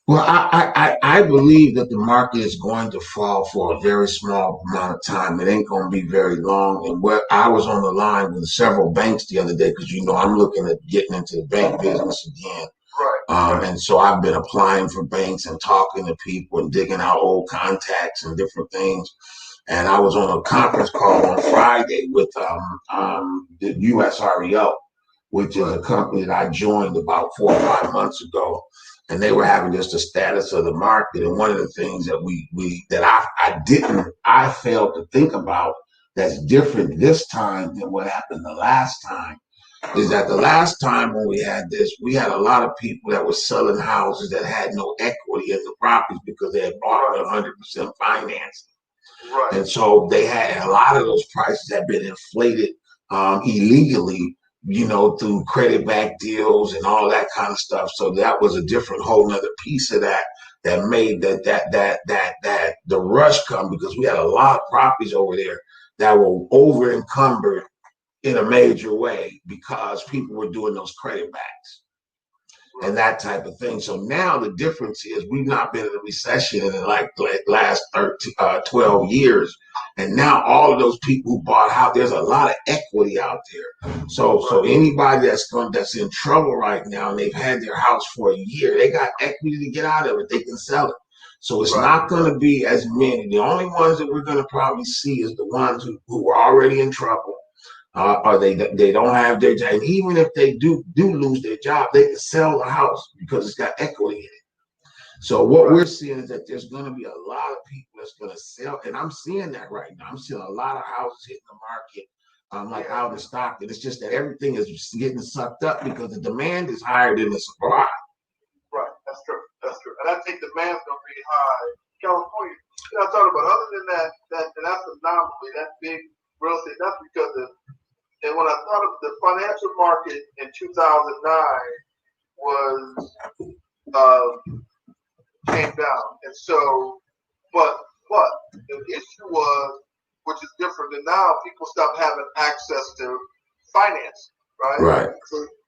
well, I believe that the market is going to fall for a very small amount of time. It ain't going to be very long. And I was on the line with several banks the other day because I'm looking at getting into the bank business again. Right. And so I've been applying for banks and talking to people and digging out old contacts and different things. And I was on a conference call on Friday with the USREO, which is a company that I joined about 4 or 5 months ago. And they were having just a status of the market. And one of the things that I failed to think about that's different this time than what happened the last time is that the last time when we had this, we had a lot of people that were selling houses that had no equity in the properties because they had bought it 100% financed. Right. And so they had a lot of those prices had been inflated illegally, through credit back deals and all that kind of stuff. So that was a different whole nother piece of that made that the rush come because we had a lot of properties over there that were over encumbered in a major way because people were doing those credit backs and that type of thing. So now the difference is we've not been in a recession in the last 12 years. And now all of those people who bought out, there's a lot of equity out there. So anybody that's in trouble right now and they've had their house for a year, they got equity to get out of it. They can sell it. So it's not going to be as many. The only ones that we're going to probably see is the ones who are already in trouble. Or they don't have their job. And even if they do lose their job, they can sell the house because it's got equity in it. So what we're seeing is that there's going to be a lot of people that's going to sell, and I'm seeing that right now. I'm seeing a lot of houses hitting the market, like out of stock. And it's just that everything is getting sucked up because the demand is higher than the supply. Right, that's true. And I think demand's going to be high. California, I thought about other than that, and that's an anomaly. That big real estate. That's because and when I thought of the financial market in 2009 was came down, and so, but the issue was, which is different than now, people stopped having access to finance, right? Right.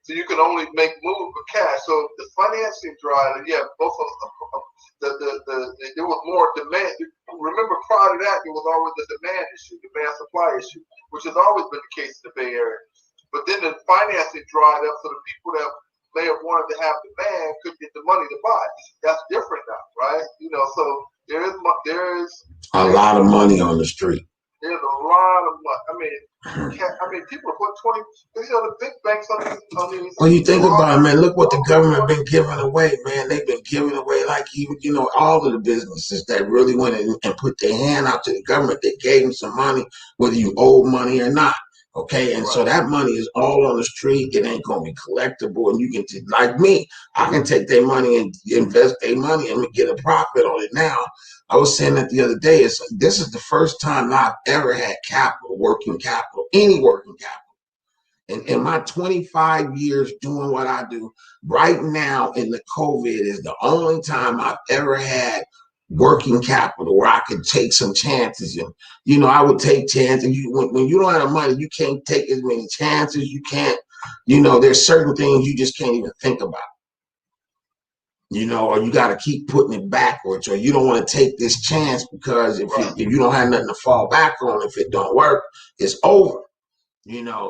So you can only make moves with cash. So the financing drive, yeah, both of there was more demand. Remember, prior to that, there was always the demand issue, demand supply issue, which has always been the case in the Bay Area. But then the financing dried up, so the people that may have wanted to have demand couldn't get the money to buy. That's different now, right? So there is a lot of money on the street. There's a lot of money. People put 20. The big banks on these. Well, you think about it, man. Look what the government been giving away, man. They've been giving away, like even all of the businesses that really went in and put their hand out to the government. They gave them some money, whether you owe money or not. Okay, and so that money is all on the street. It ain't gonna be collectible, and you can like me. I can take their money and invest their money and get a profit on it now. I was saying that the other day. This is the first time I've ever had capital, working capital, any working capital. In my 25 years doing what I do, right now in the COVID is the only time I've ever had working capital where I could take some chances. And, I would take chances. When you don't have money, you can't take as many chances. You can't, there's certain things you just can't even think about. Or you got to keep putting it backwards, or you don't want to take this chance because if you don't have nothing to fall back on, if it don't work, it's over.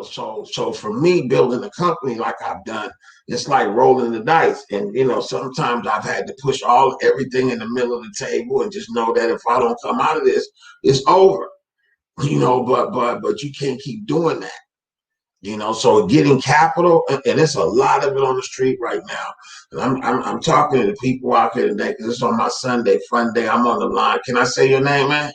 So for me, building a company like I've done, it's like rolling the dice. And, sometimes I've had to push everything in the middle of the table and just know that if I don't come out of this, it's over, but you can't keep doing that. So getting capital, and it's a lot of it on the street right now. And I'm talking to the people out here today because it's on my Sunday fun day. I'm on the line. Can I say your name, man?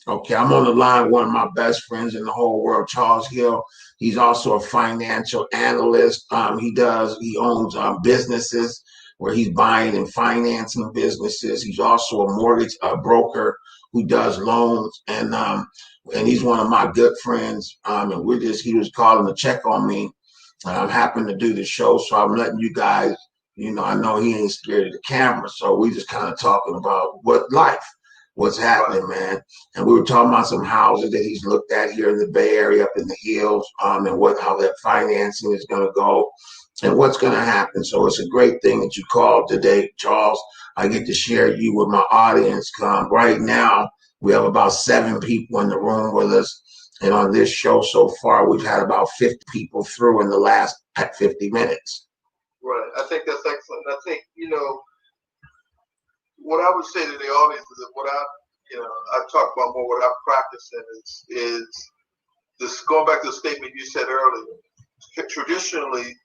Okay, I'm on the line with one of my best friends in the whole world, Charles Hill. He's also a financial analyst. He owns businesses where he's buying and financing businesses. He's also a mortgage broker who does loans, and he's one of my good friends. And he was calling to check on me. And I'm happy to do the show, so I'm letting you guys, I know he ain't scared of the camera, so we just kind of talking about what's happening, man. And we were talking about some houses that he's looked at here in the Bay Area, up in the hills, and how that financing is going to go and what's going to happen. So it's a great thing that you called today, Charles. I get to share you with my audience. Right now, we have about 7 people in the room with us. And on this show so far, we've had about 50 people through in the last 50 minutes. Right. I think that's excellent. I think, what I would say to the audience is that I talk about more what I'm practicing is this, going back to the statement you said earlier. Traditionally,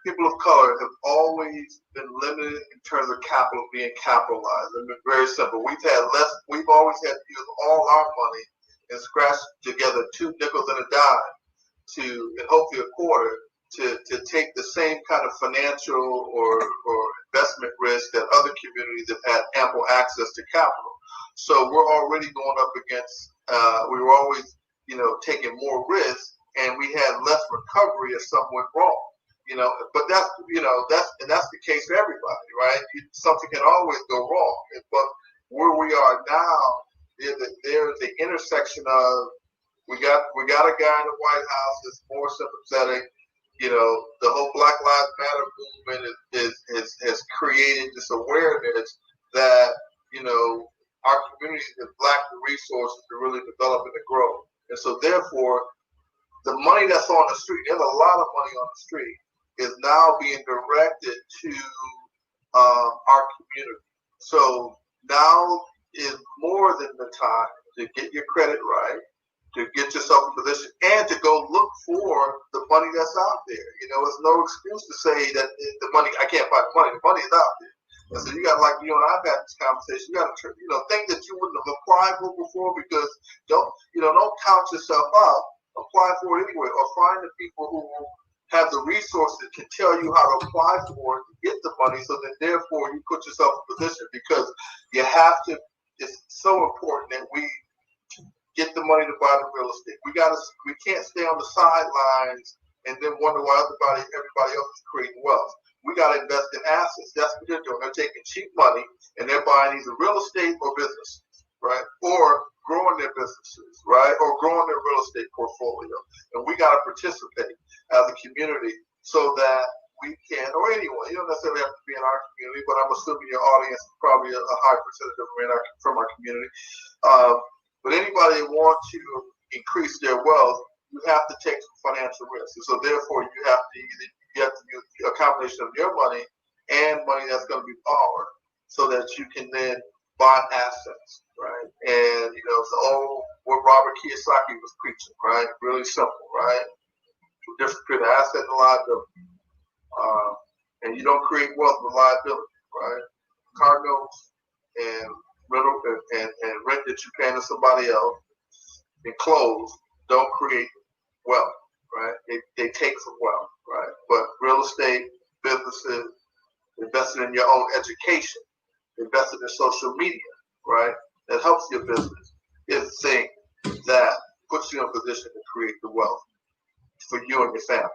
people of color have always been limited in terms of capital being capitalized. I mean, very simple. We've always had to use all our money and scratch together 2 nickels and a dime and hopefully a quarter to take the same kind of financial or investment risk that other communities have had ample access to capital. So we're already going up against, we were always, taking more risk, and we had less recovery if something went wrong. But that's the case for everybody, right? Something can always go wrong. But where we are now, there's the intersection of we got a guy in the White House that's more sympathetic. The whole Black Lives Matter movement has created this awareness that, our communities have lacked the resources to really develop and to grow. And so therefore, the money that's on the street, there's a lot of money on the street, is now being directed to our community. So now is more than the time to get your credit right, to get yourself in position, and to go look for the money that's out there. It's no excuse to say that the money, I can't find the money. The money is out there. And so you got, like you and I've had this conversation, you got to, think that you wouldn't have applied for before, because don't count yourself out. Apply for it anyway, or find the people who have the resources, can tell you how to apply for it to get the money, so that therefore you put yourself in position, because you have to. It's so important that we get the money to buy the real estate. We can't stay on the sidelines and then wonder why everybody else is creating wealth. We got to invest in assets. That's what they're doing. They're taking cheap money and they're buying either real estate or businesses, right? Or growing their businesses, right? Or growing their real estate portfolio. And we got to participate. as a community so that we can, or anyone, you don't necessarily have to be in our community, but I'm assuming your audience is probably a high percentage of them from our community. But anybody that wants to increase their wealth, you have to take some financial risk. And so therefore you have to use a combination of your money and money that's going to be borrowed so that you can then buy assets, right? And, you know, it's what Robert Kiyosaki was preaching, right? Really simple, right? The difference between an asset and a liability. And you don't create wealth with liability, right? Car notes and rent that you're paying to somebody else and clothes don't create wealth, right? They take from wealth, right? But real estate, businesses, invested in your own education, invested in social media, right? That helps your business is the thing that puts you in a position to create the wealth for you and your family.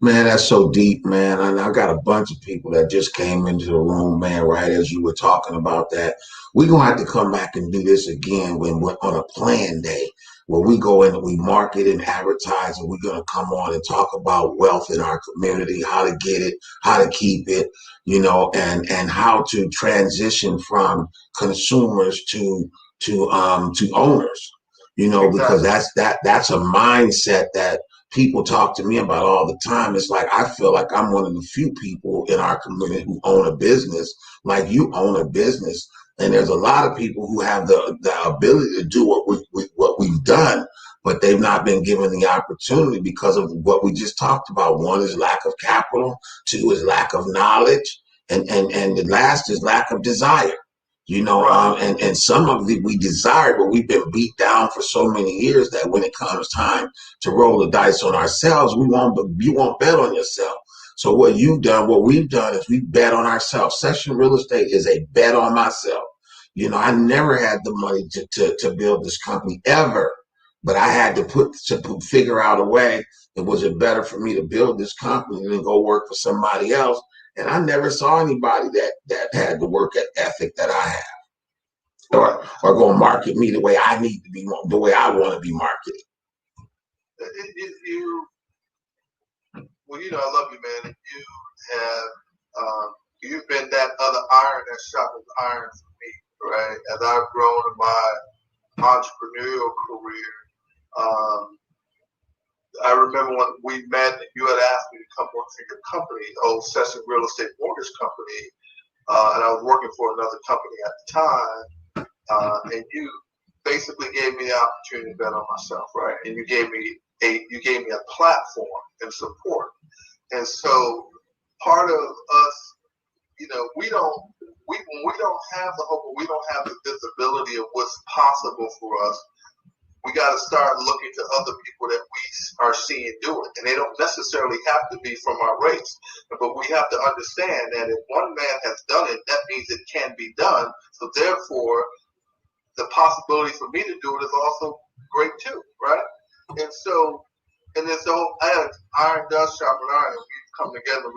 Man, that's so deep, man. And I got a bunch of people that just came into the room, man, right as you were talking about that. We're going to have to come back and do this again when we're on a plan day where we go in and we market and advertise, and we're going to come on and talk about wealth in our community, how to get it, how to keep it, you know, and how to transition from consumers to owners, you know, because Exactly. that's a mindset that people talk to me about all the time. It's like I feel like I'm one of the few people in our community who own a business, like you own a business. And there's a lot of people who have the ability to do what we've done, but they've not been given the opportunity because of what we just talked about. One is lack of capital, two is lack of knowledge, and the last is lack of desire. You know, Right. and some of it we desire, but we've been beat down for so many years that when it comes time to roll the dice on ourselves, you won't bet on yourself. So what we've done is we bet on ourselves. Session real estate is a bet on myself. You know, I never had the money to build this company ever, but I had to figure out a way. Was it better for me to build this company than go work for somebody else? And I never saw anybody that had the work ethic that I have, Right. or go market me the way I need to be, the way I want to be marketed. Well, you know, I love you, man. And you've been that other iron that sharpens iron for me, right? As I've grown in my entrepreneurial career, I remember when we met and you had asked me to come work for your company, Old Session Real Estate Mortgage Company, and I was working for another company at the time, and you basically gave me the opportunity to bet on myself, right? And you gave me a platform and support. And so part of us, you know, when we don't have the hope, or we don't have the visibility of what's possible for us, we got to start looking to other people that we are seeing do it. And they don't necessarily have to be from our race, but we have to understand that if one man has done it, that means it can be done. So therefore, the possibility for me to do it is also great too, right? And so, and then so iron does sharpen iron, and we've come together.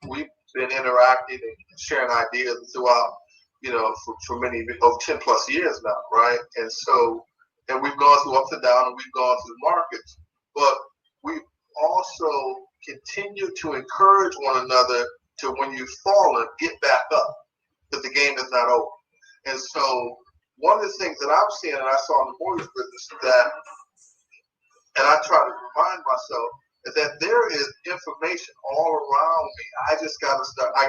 We've been interacting and sharing ideas throughout, you know, for many over 10 plus years now, right? And so, and we've gone through ups and downs, and we've gone through markets, but we also continue to encourage one another to, when you've fallen, get back up, because the game is not over. And so one of the things that I'm seeing, and I saw in the mortgage business, that, and I try to remind myself, is that there is information all around me. I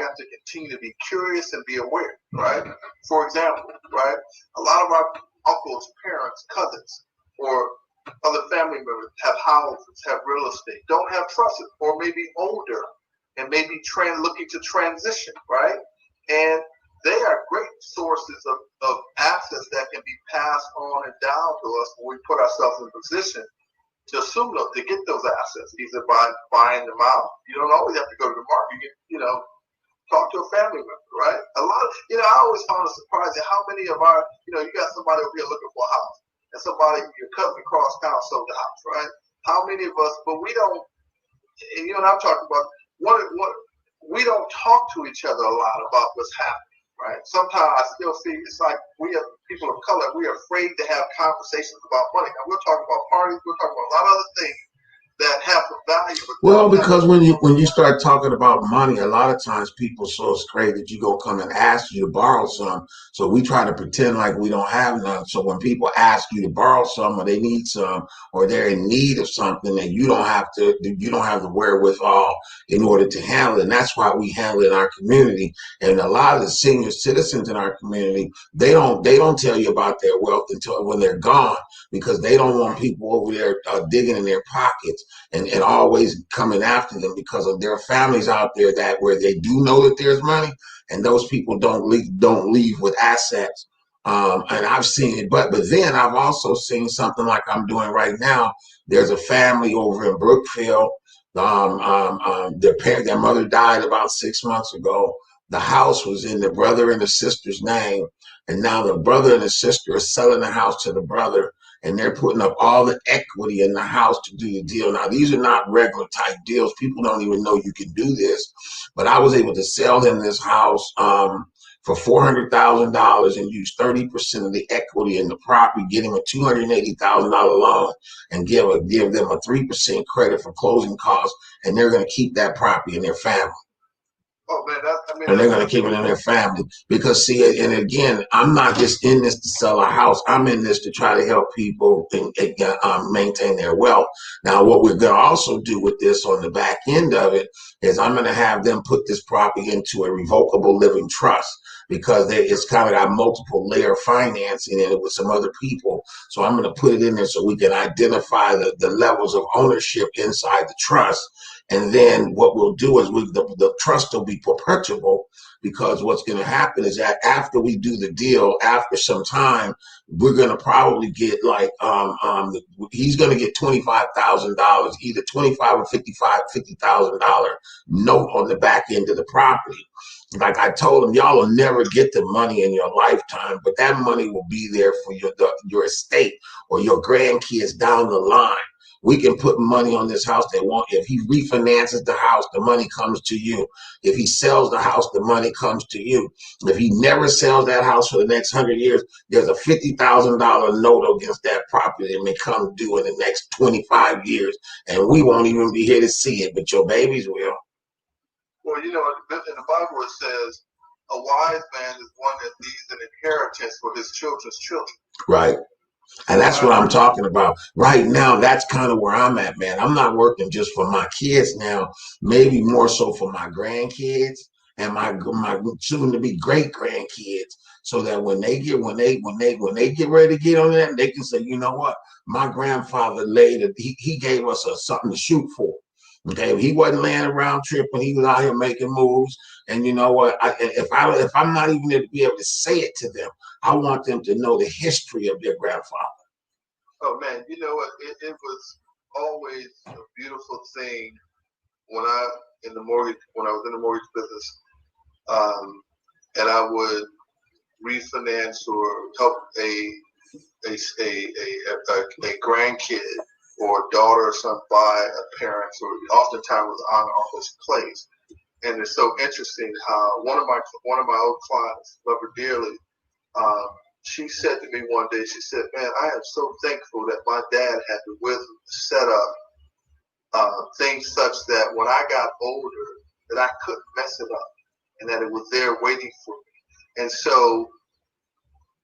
got to continue to be curious and be aware, right? For example, right? A lot of our uncles, parents, cousins, or other family members have houses, have real estate, don't have trusts, or maybe older, and maybe looking to transition, right? And they are great sources of assets that can be passed on and down to us when we put ourselves in a position to assume them, to get those assets, either by buying them out. You don't always have to go to the market. You know, talk to a family member, right? A lot of, you know, I always found it surprising how many of our, you know, you got somebody over here looking for a house, and somebody, your cousin across town sold the house, right? How many of us, but we don't, and you know what I'm talking about, we don't talk to each other a lot about what's happening. Right. Sometimes I still see it's like we are people of color. We are afraid to have conversations about money. And we're talking about parties. We're talking about a lot of other things that value. But Well, because when you start talking about money, a lot of times people so afraid that you gonna come and ask you to borrow some. So we try to pretend like we don't have none. So when people ask you to borrow some, or they need some, or they're in need of something, that you don't have the wherewithal in order to handle it. And that's why we handle it in our community. And a lot of the senior citizens in our community, they don't tell you about their wealth until when they're gone, because they don't want people over there digging in their pockets and always coming after them, because of their families out there that where they do know that there's money, and those people don't leave with assets. And I've seen it, but then I've also seen something like I'm doing right now. There's a family over in Brookfield. Their mother died about 6 months ago. The house was in the brother and the sister's name, and now the brother and the sister are selling the house to the brother, and they're putting up all the equity in the house to do the deal. Now, these are not regular type deals. People don't even know you can do this, but I was able to sell them this house for $400,000 and use 30% of the equity in the property, get them a $280,000 loan, and give them a 3% credit for closing costs, and they're going to keep that property in their family. oh man, And they're going to keep it in their family, because see, and again, I'm not just in this to sell a house. I'm in this to try to help people and maintain their wealth. Now, what we're going to also do with this on the back end of it is I'm going to have them put this property into a revocable living trust, because it's kind of got multiple layer financing in it with some other people. So I'm going to put it in there so we can identify the levels of ownership inside the trust. And then what we'll do is the trust will be perpetual, because what's going to happen is that after we do the deal, after some time, we're going to probably get like he's going to get $25,000, either 25 or $50,000 note on the back end of the property. Like I told him, y'all will never get the money in your lifetime, but that money will be there for your estate or your grandkids down the line. We can put money on this house. They want, if he refinances the house, the money comes to you. If he sells the house, the money comes to you. If he never sells that house for the next 100 years, there's a $50,000 note against that property that may come due in the next 25 years, and we won't even be here to see it, but your babies will. well, you know, in the Bible it says, a wise man is one that leaves an inheritance for his children's children. Right. And that's what I'm talking about. Right now, that's kind of where I'm at, man. I'm not working just for my kids now, maybe more so for my grandkids and my soon to be great grandkids, so that when they get ready to get on that, they can say, you know what, my grandfather he gave us something to shoot for. Okay, he wasn't laying around tripping. He was out here making moves. And you know what? If I'm not even there to be able to say it to them, I want them to know the history of their grandfather. Oh man, you know what? It was always a beautiful thing when I was in the mortgage business, and I would refinance or help a grandkid or a daughter or son buy a parent's, or oftentimes was on office place. And it's so interesting how one of my old clients, love her dearly, um, she said to me one day, she said, "Man, I am so thankful that my dad had the wisdom to set up things such that when I got older, that I couldn't mess it up, and that it was there waiting for me." And so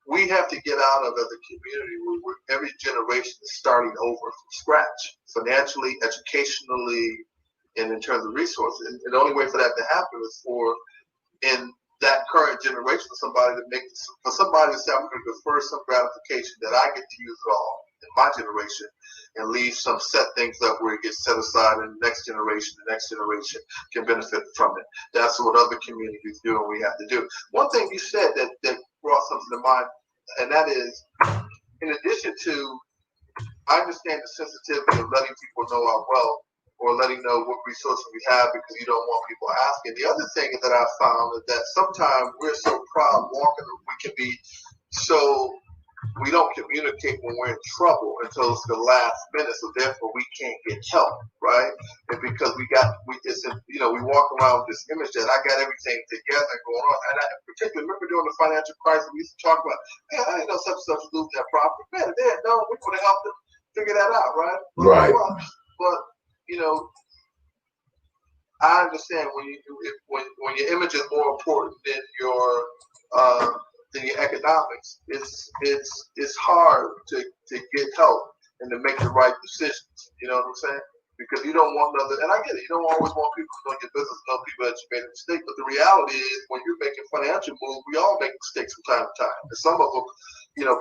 we have to get out of, as a community, where every generation is starting over from scratch, financially, educationally, and in terms of resources. And the only way for that to happen is for, in that current generation, for somebody to say, "I'm going to defer some gratification that I get to use it all in my generation, and leave some set things up where it gets set aside, and the next generation can benefit from it." That's what other communities do, and we have to do. One thing you said that brought something to mind, and that is, in addition to, I understand the sensitivity of letting people know our wealth, or letting know what resources we have, because you don't want people asking. The other thing that I found is that sometimes we're so proud walking, we can be so, we don't communicate when we're in trouble until it's the last minute, so therefore we can't get help, right? And because we walk around with this image that I got everything together going on. And I particularly remember during the financial crisis, we used to talk about, "Man, I didn't know such and such was losing their property." Man, they didn't know. We could have helped them figure that out, right? Right. But you know, I understand when your image is more important uh, than your economics. It's hard to get help and to make the right decisions. You know what I'm saying? Because you don't want another, and I get it. You don't always want people to know your business, know people that you made a mistake. But the reality is, when you're making financial moves, we all make mistakes from time to time, and some of them,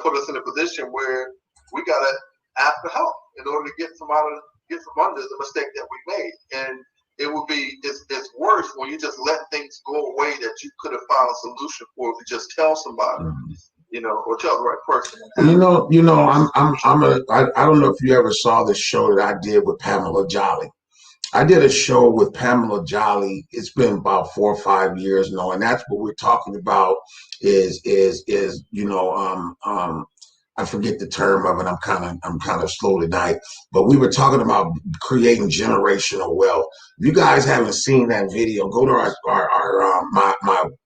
put us in a position where we gotta ask for help in order to get from under the mistake that we made. And it's worse when you just let things go away that you could have found a solution for if you just tell somebody, or tell the right person. I don't know if you ever saw the show that I did with Pamela Jolly. I did a show with Pamela Jolly. It's been about 4 or 5 years now, and that's what we're talking about. I forget the term of it. I'm kind of slow tonight, but we were talking about creating generational wealth. If you guys haven't seen that video, go to my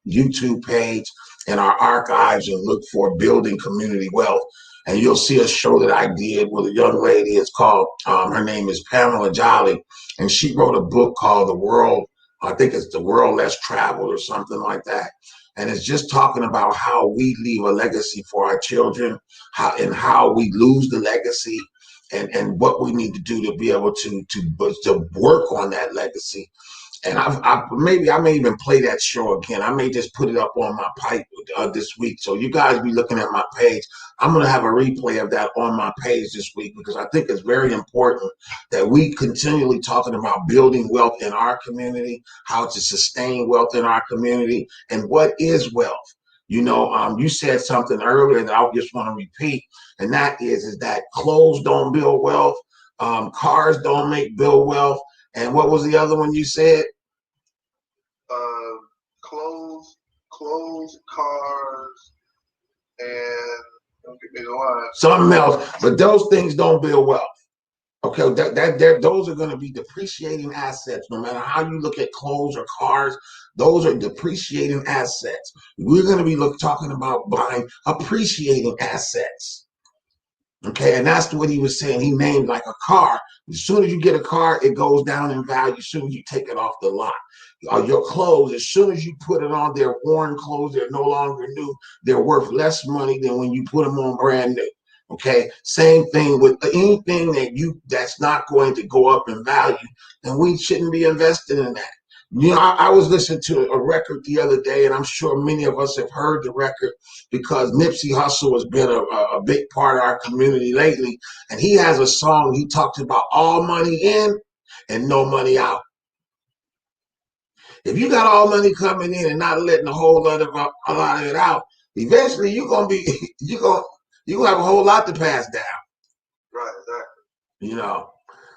YouTube page and our archives and look for Building Community Wealth. And you'll see a show that I did with a young lady. It's called, her name is Pamela Jolly, and she wrote a book called The World, I think it's The World Less Traveled or something like that. And it's just talking about how we leave a legacy for our children, how we lose the legacy, and what we need to do to be able to work on that legacy. And maybe I may even play that show again. I may just put it up on my pipe this week. So you guys be looking at my page. I'm going to have a replay of that on my page this week, because I think it's very important that we continually talking about building wealth in our community, how to sustain wealth in our community, and what is wealth. You said something earlier that I just want to repeat, and that is that clothes don't build wealth, cars don't build wealth. And what was the other one you said? Clothes, cars, and don't get me the line. Something else, but those things don't build wealth. Okay, those are going to be depreciating assets. No matter how you look at clothes or cars, those are depreciating assets. We're going to be talking about buying appreciating assets. Okay, and that's what he was saying. He named like a car. As soon as you get a car, it goes down in value as soon as you take it off the lot. Your clothes, as soon as you put it on, they're worn clothes, they're no longer new. They're worth less money than when you put them on brand new. Okay, same thing with anything that's not going to go up in value, and we shouldn't be investing in that. I was listening to a record the other day, and I'm sure many of us have heard the record because Nipsey Hussle has been a big part of our community lately. And he has a song, he talks about all money in and no money out. If you got all money coming in and not letting a lot of it out, eventually you're gonna have a whole lot to pass down. Right, exactly.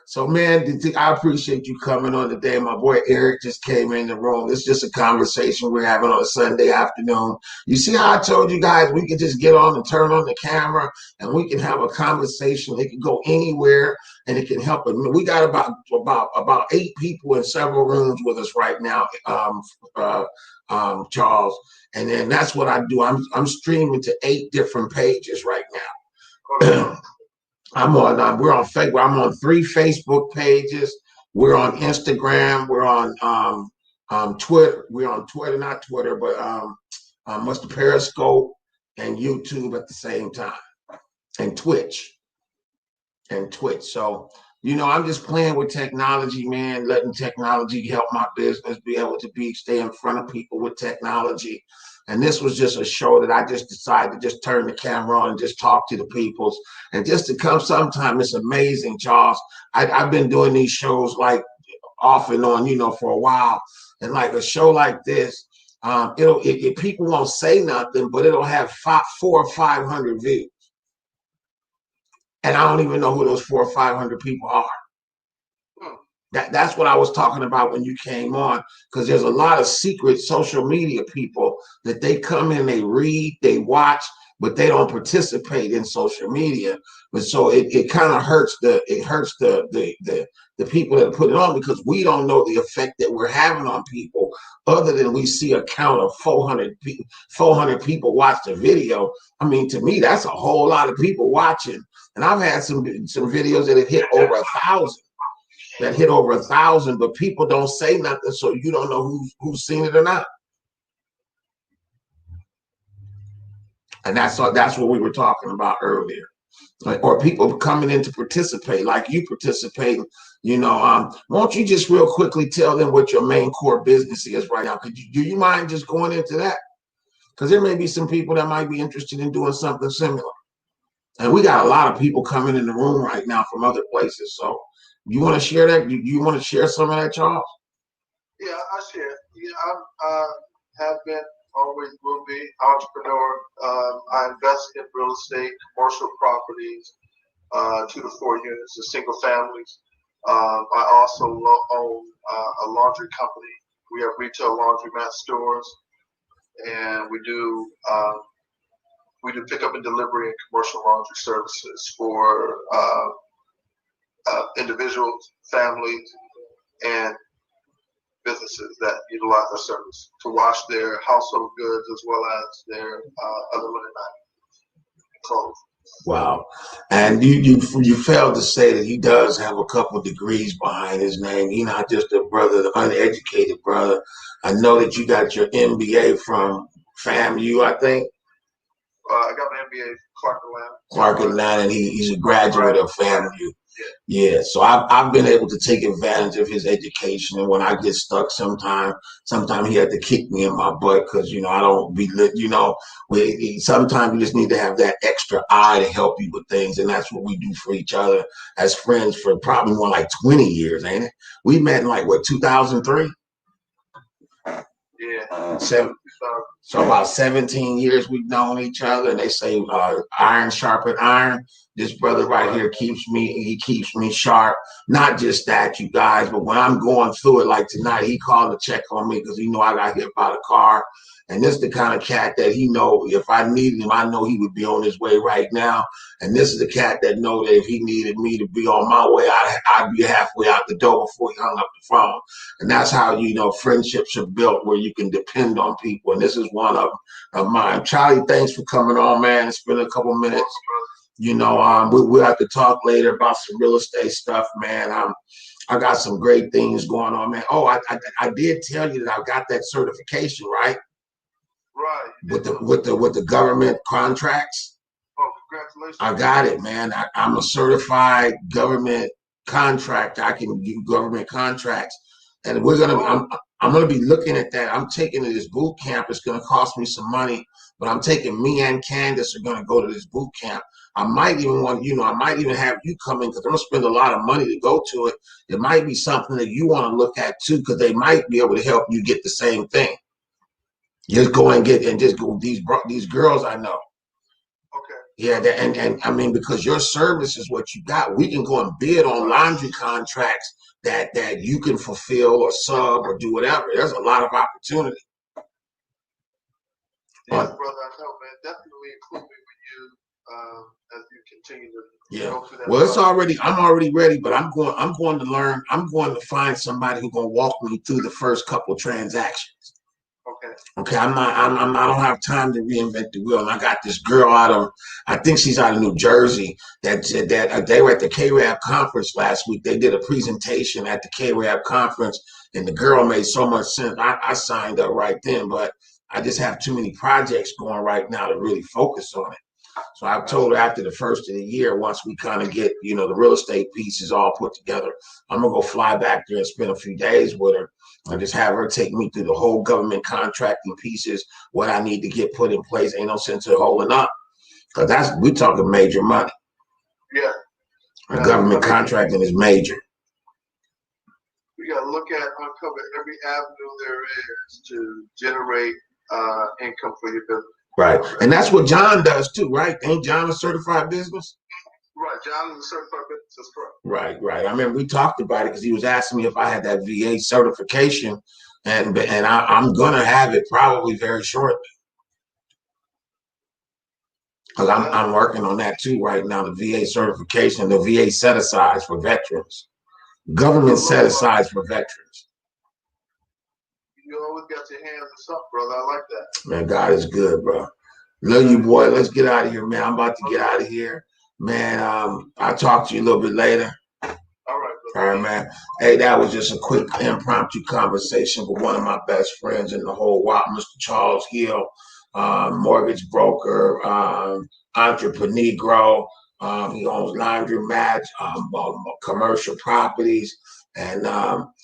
So, man, I appreciate you coming on today. My boy Eric just came in the room. It's just a conversation we're having on a Sunday afternoon. You see how I told you guys we can just get on and turn on the camera and we can have a conversation. It can go anywhere and it can help. We got about 8 people in several rooms with us right now, Charles. And then that's what I do. I'm streaming to 8 different pages right now. We're on Facebook. I'm on 3 Facebook pages. We're on Instagram. We're on Twitter. We're on Twitter, not Twitter, but what's the Periscope and YouTube at the same time, and Twitch. So, I'm just playing with technology, man, letting technology help my business be able to stay in front of people with technology. And this was just a show that I just decided to just turn the camera on and just talk to the peoples. And just to come sometime, it's amazing, Charles. I've been doing these shows like off and on, for a while. And like a show like this, people won't say nothing, but it'll have 400 or 500 views. And I don't even know who those 400 or 500 people are. That's what I was talking about when you came on, because there's a lot of secret social media people that they come in, they read, they watch, but they don't participate in social media. But so it kind of hurts the people that put it on, because we don't know the effect that we're having on people, other than we see a count of 400 people watch the video. I mean, to me, that's a whole lot of people watching. And I've had some videos that have hit over 1,000. that hit over 1,000, but people don't say nothing, so you don't know who's seen it or not. And that's what we were talking about earlier. Or people coming in to participate, like you participate. Won't you just real quickly tell them what your main core business is right now? Do you mind just going into that? Because there may be some people that might be interested in doing something similar. And we got a lot of people coming in the room right now from other places. So you want to share that? You want to share some of that, Charles? Yeah, I share. I have been, always will be entrepreneur. I invest in real estate, commercial properties, 2 to 4 units of single families. I also own a laundry company. We have retail laundromat stores, and we do pickup and delivery and commercial laundry services for individuals, families, and businesses that utilize our service to wash their household goods as well as their other linen items, clothes. Wow. And you failed to say that he does have a couple of degrees behind his name. He's not just a brother, the uneducated brother. I know that you got your MBA from FAMU, I think. I got my MBA from Clark Atlanta, and he's a graduate of FAMU. Yeah, so I've been able to take advantage of his education, and when I get stuck, sometimes he had to kick me in my butt because I don't be lit. Sometimes you just need to have that extra eye to help you with things, and that's what we do for each other as friends for probably more like 20 years, ain't it? We met in like what 2003. Yeah. So about 17 years we've known each other, and they say iron sharpened iron. This brother right here keeps me sharp. Not just that, you guys, but when I'm going through it, like tonight, he called to check on me because he know I got hit by the car. And this is the kind of cat that he know if I needed him, I know he would be on his way right now. And this is the cat that know that if he needed me to be on my way, I'd be halfway out the door before he hung up the phone. And that's how, friendships are built where you can depend on people. And this is one of mine. Charlie, thanks for coming on, man. It's been a couple minutes. We'll have to talk later about some real estate stuff, man. I got some great things going on, man. Oh, I did tell you that I got that certification, right? Right. With the government contracts. Oh, congratulations. I got it, man. I'm a certified government contractor. I can do government contracts. And I'm gonna be looking at that. I'm taking to this boot camp. It's gonna cost me some money, but I'm taking me and Candace are gonna go to this boot camp. I might even I might even have you come in because I'm gonna spend a lot of money to go to it. It might be something that you want to look at too, because they might be able to help you get the same thing. Just go and just go these girls I know. Okay. Yeah, and I mean, because your service is what you got, we can go and bid on laundry contracts that you can fulfill or sub or do whatever. There's a lot of opportunity. Yes, brother, I know, man. Definitely include me with you as you continue to go through that. Well, I'm already ready, but I'm going to learn. I'm going to find somebody who's going to walk me through the first couple transactions. Okay. I don't have time to reinvent the wheel. And I got this girl I think she's out of New Jersey that they were at the KRAB conference last week. They did a presentation at the KRAB conference, and the girl made so much sense. I signed up right then, but I just have too many projects going right now to really focus on it. So I've told her after the first of the year, once we kind of get, the real estate pieces all put together, I'm going to go fly back there and spend a few days with her and just have her take me through the whole government contracting pieces, what I need to get put in place. Ain't no sense in holding up because we're talking major money. Yeah. Government contracting is major. We got to uncover every avenue there is to generate income for your business. Right. And that's what John does too, right? Ain't John a certified business? Right. John is a certified business. That's correct. Right. I remember we talked about it because he was asking me if I had that VA certification, and I'm going to have it probably very shortly. Because I'm working on that too right now, the VA certification, the VA set-asides for veterans. Government set-asides for veterans. You always got your hands in something, brother. I like that. Man, God is good, bro. Love you, boy. Let's get out of here, man. I'm about to get out of here. Man, I'll talk to you a little bit later. All right, brother. All right, man. Hey, that was just a quick impromptu conversation with one of my best friends in the whole world, Mr. Charles Hill, mortgage broker, entrepreneur. He owns laundromats, commercial properties, and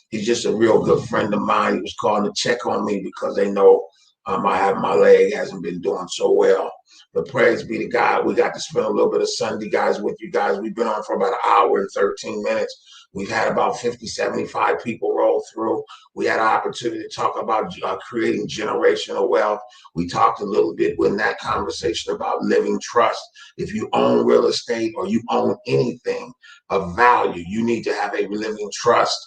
he's just a real good friend of mine. He was calling to check on me because they know I have my leg hasn't been doing so well. But praise be to God, we got to spend a little bit of Sunday, guys, with you guys. We've been on for about an hour and 13 minutes. We've had about 50, 75 people roll through. We had an opportunity to talk about creating generational wealth. We talked a little bit in that conversation about living trust. If you own real estate or you own anything of value, you need to have a living trust.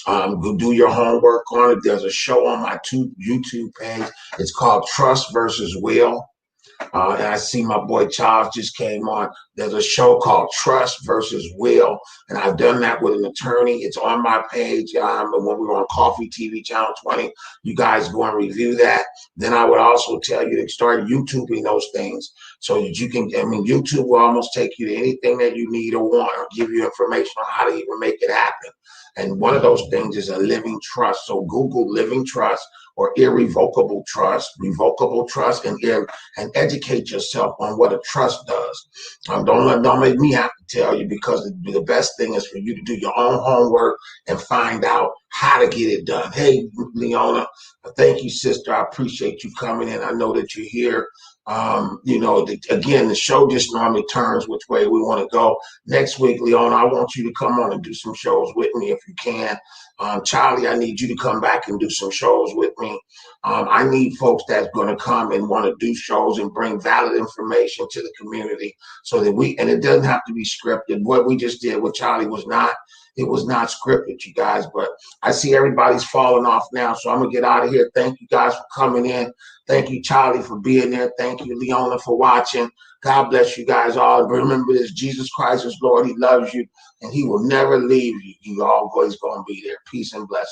Go do your homework on it. There's a show on my YouTube page. It's called Trust versus Will. And I see my boy Charles just came on. There's a show called Trust versus Will, and I've done that with an attorney. It's on my page. When we were on Coffee TV Channel 20, you guys go and review that. Then I would also tell you to start YouTubing those things so that you can, YouTube will almost take you to anything that you need or want or give you information on how to even make it happen. And one of those things is a living trust. So Google living trust or irrevocable trust, revocable trust, and educate yourself on what a trust does. Don't make me have to tell you, because the best thing is for you to do your own homework and find out how to get it done. Hey, Leona, thank you, sister. I appreciate you coming in. I know that you're here. Again, the show just normally turns which way we want to go. Next week, Leona, I want you to come on and do some shows with me if you can. Charlie, I need you to come back and do some shows with me. I need folks that's going to come and want to do shows and bring valid information to the community so that and it doesn't have to be scripted. What we just did with Charlie was not scripted, you guys, but I see everybody's falling off now, so I'm going to get out of here. Thank you guys for coming in. Thank you, Charlie, for being there. Thank you, Leona, for watching. God bless you guys all. Remember this, Jesus Christ is Lord. He loves you, and he will never leave you. He always going to be there. Peace and blessings.